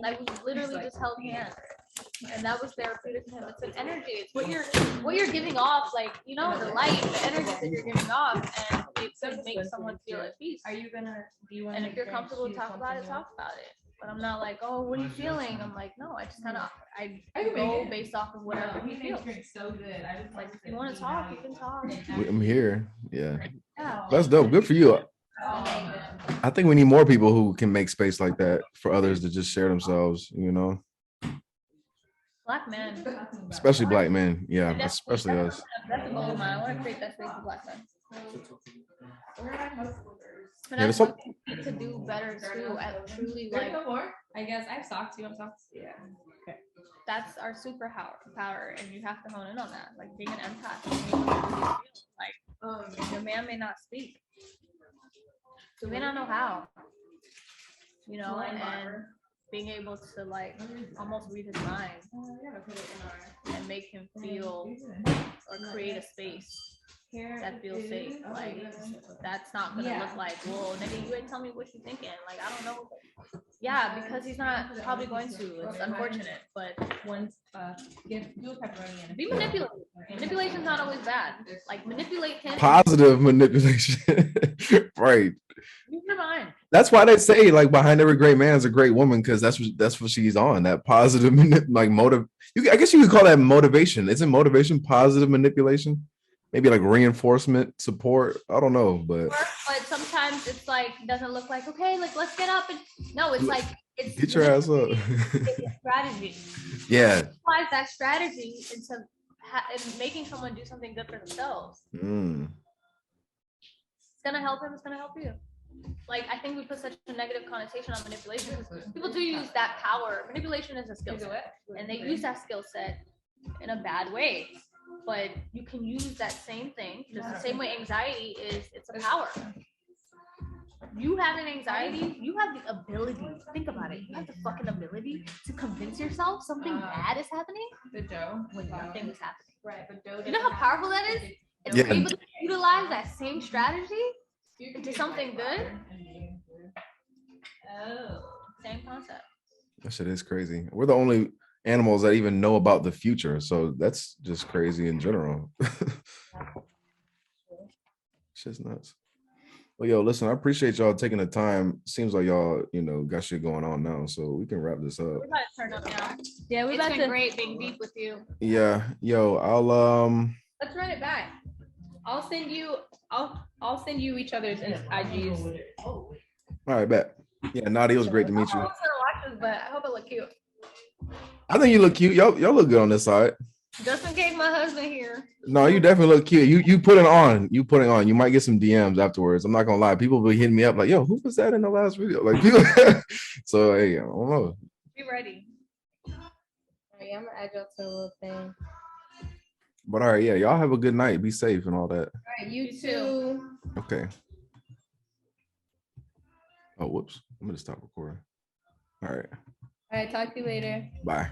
Like we literally just held hands. And that was therapeutic to him. It's an energy. It's what you're giving off, like, you know, the light, the energy that you're giving off, and it could make someone feel at peace. Are you gonna? Do you want? And if you're comfortable to talk about it, talk about it. But I'm not like, oh, what are you feeling? I'm like, no, I just kind of I go based off of whatever he feels. So good. I just Like, if you want to talk, you can talk. I'm here. Yeah. Yeah. That's dope. Good for you. I think we need more people who can make space like that for others to just share themselves, you know, Black men. especially Black men. Yeah, That's- especially us. That's a goal of mine. I want to create that space for Black men. And Yeah, that's there's what we need to do better too. At truly, There's like, no more. I guess I've talked to you. I'm talking. Yeah. that's our superpower, and you have to hone in on that. Like being an empath, being able to really feel. Like your man may not speak, you may not know how, you know, and being able to like almost read his mind and make him feel or create a space that feels safe. Like that's not gonna look like, well, nigga, you ain't tell me what you thinking. Like I don't know. Yeah, because he's not probably going to. It's unfortunate, but Once do pepperoni and be manipulated. Manipulation's not always bad. Like manipulate him. Positive manipulation. Right. Use your mind. That's why they say like behind every great man is a great woman, because that's what she's on. That positive like motive. I guess you could call that motivation. Isn't motivation positive manipulation? Maybe like reinforcement, support. I don't know, but sometimes it's like doesn't look like okay, like let's get up and no, it's like it's get your ass up. it's a strategy. Yeah. Apply that strategy into making someone do something good for themselves. It's gonna help him. It's gonna help you. Like I think we put such a negative connotation on manipulation because people do use that power. Manipulation is a skill set, and they use that skill set in a bad way. But you can use that same thing just the same way anxiety is. It's a power. You have an anxiety. You have the ability. Think about it. You have the fucking ability to convince yourself something bad is happening the dough when nothing is happening. Right, but dough. You know how powerful that is? And Yeah. to be able to utilize that same strategy into something good. Oh, Same concept. That shit is crazy. We're the only animals that even know about the future, so that's just crazy in general. Shit's nuts. Well, yo, listen, I appreciate y'all taking the time. Seems like y'all, got shit going on now, so we can wrap this up. We're about to turn up now. Yeah, we're It's about been to. great being deep with you. Yeah, yo, I'll let's run it back. I'll send you each other's IGs. all right, bet. Yeah, Nati, it was great to meet I you. don't watch this, but I hope it look cute. I think you look cute. Y'all look good on this side. Just in case my husband here. No, you definitely look cute. You put it on. You put it on. You might get some DMs afterwards. I'm not gonna lie. People will be hitting me up like, yo, who was that in the last video? Like people. So hey, I don't know. Be ready. All right, I'm gonna add y'all to a little thing. But all right, yeah, y'all have a good night. Be safe and all that. All right, you You too. Okay. Oh, whoops. I'm gonna stop recording. All right. All right, talk to you later. Bye.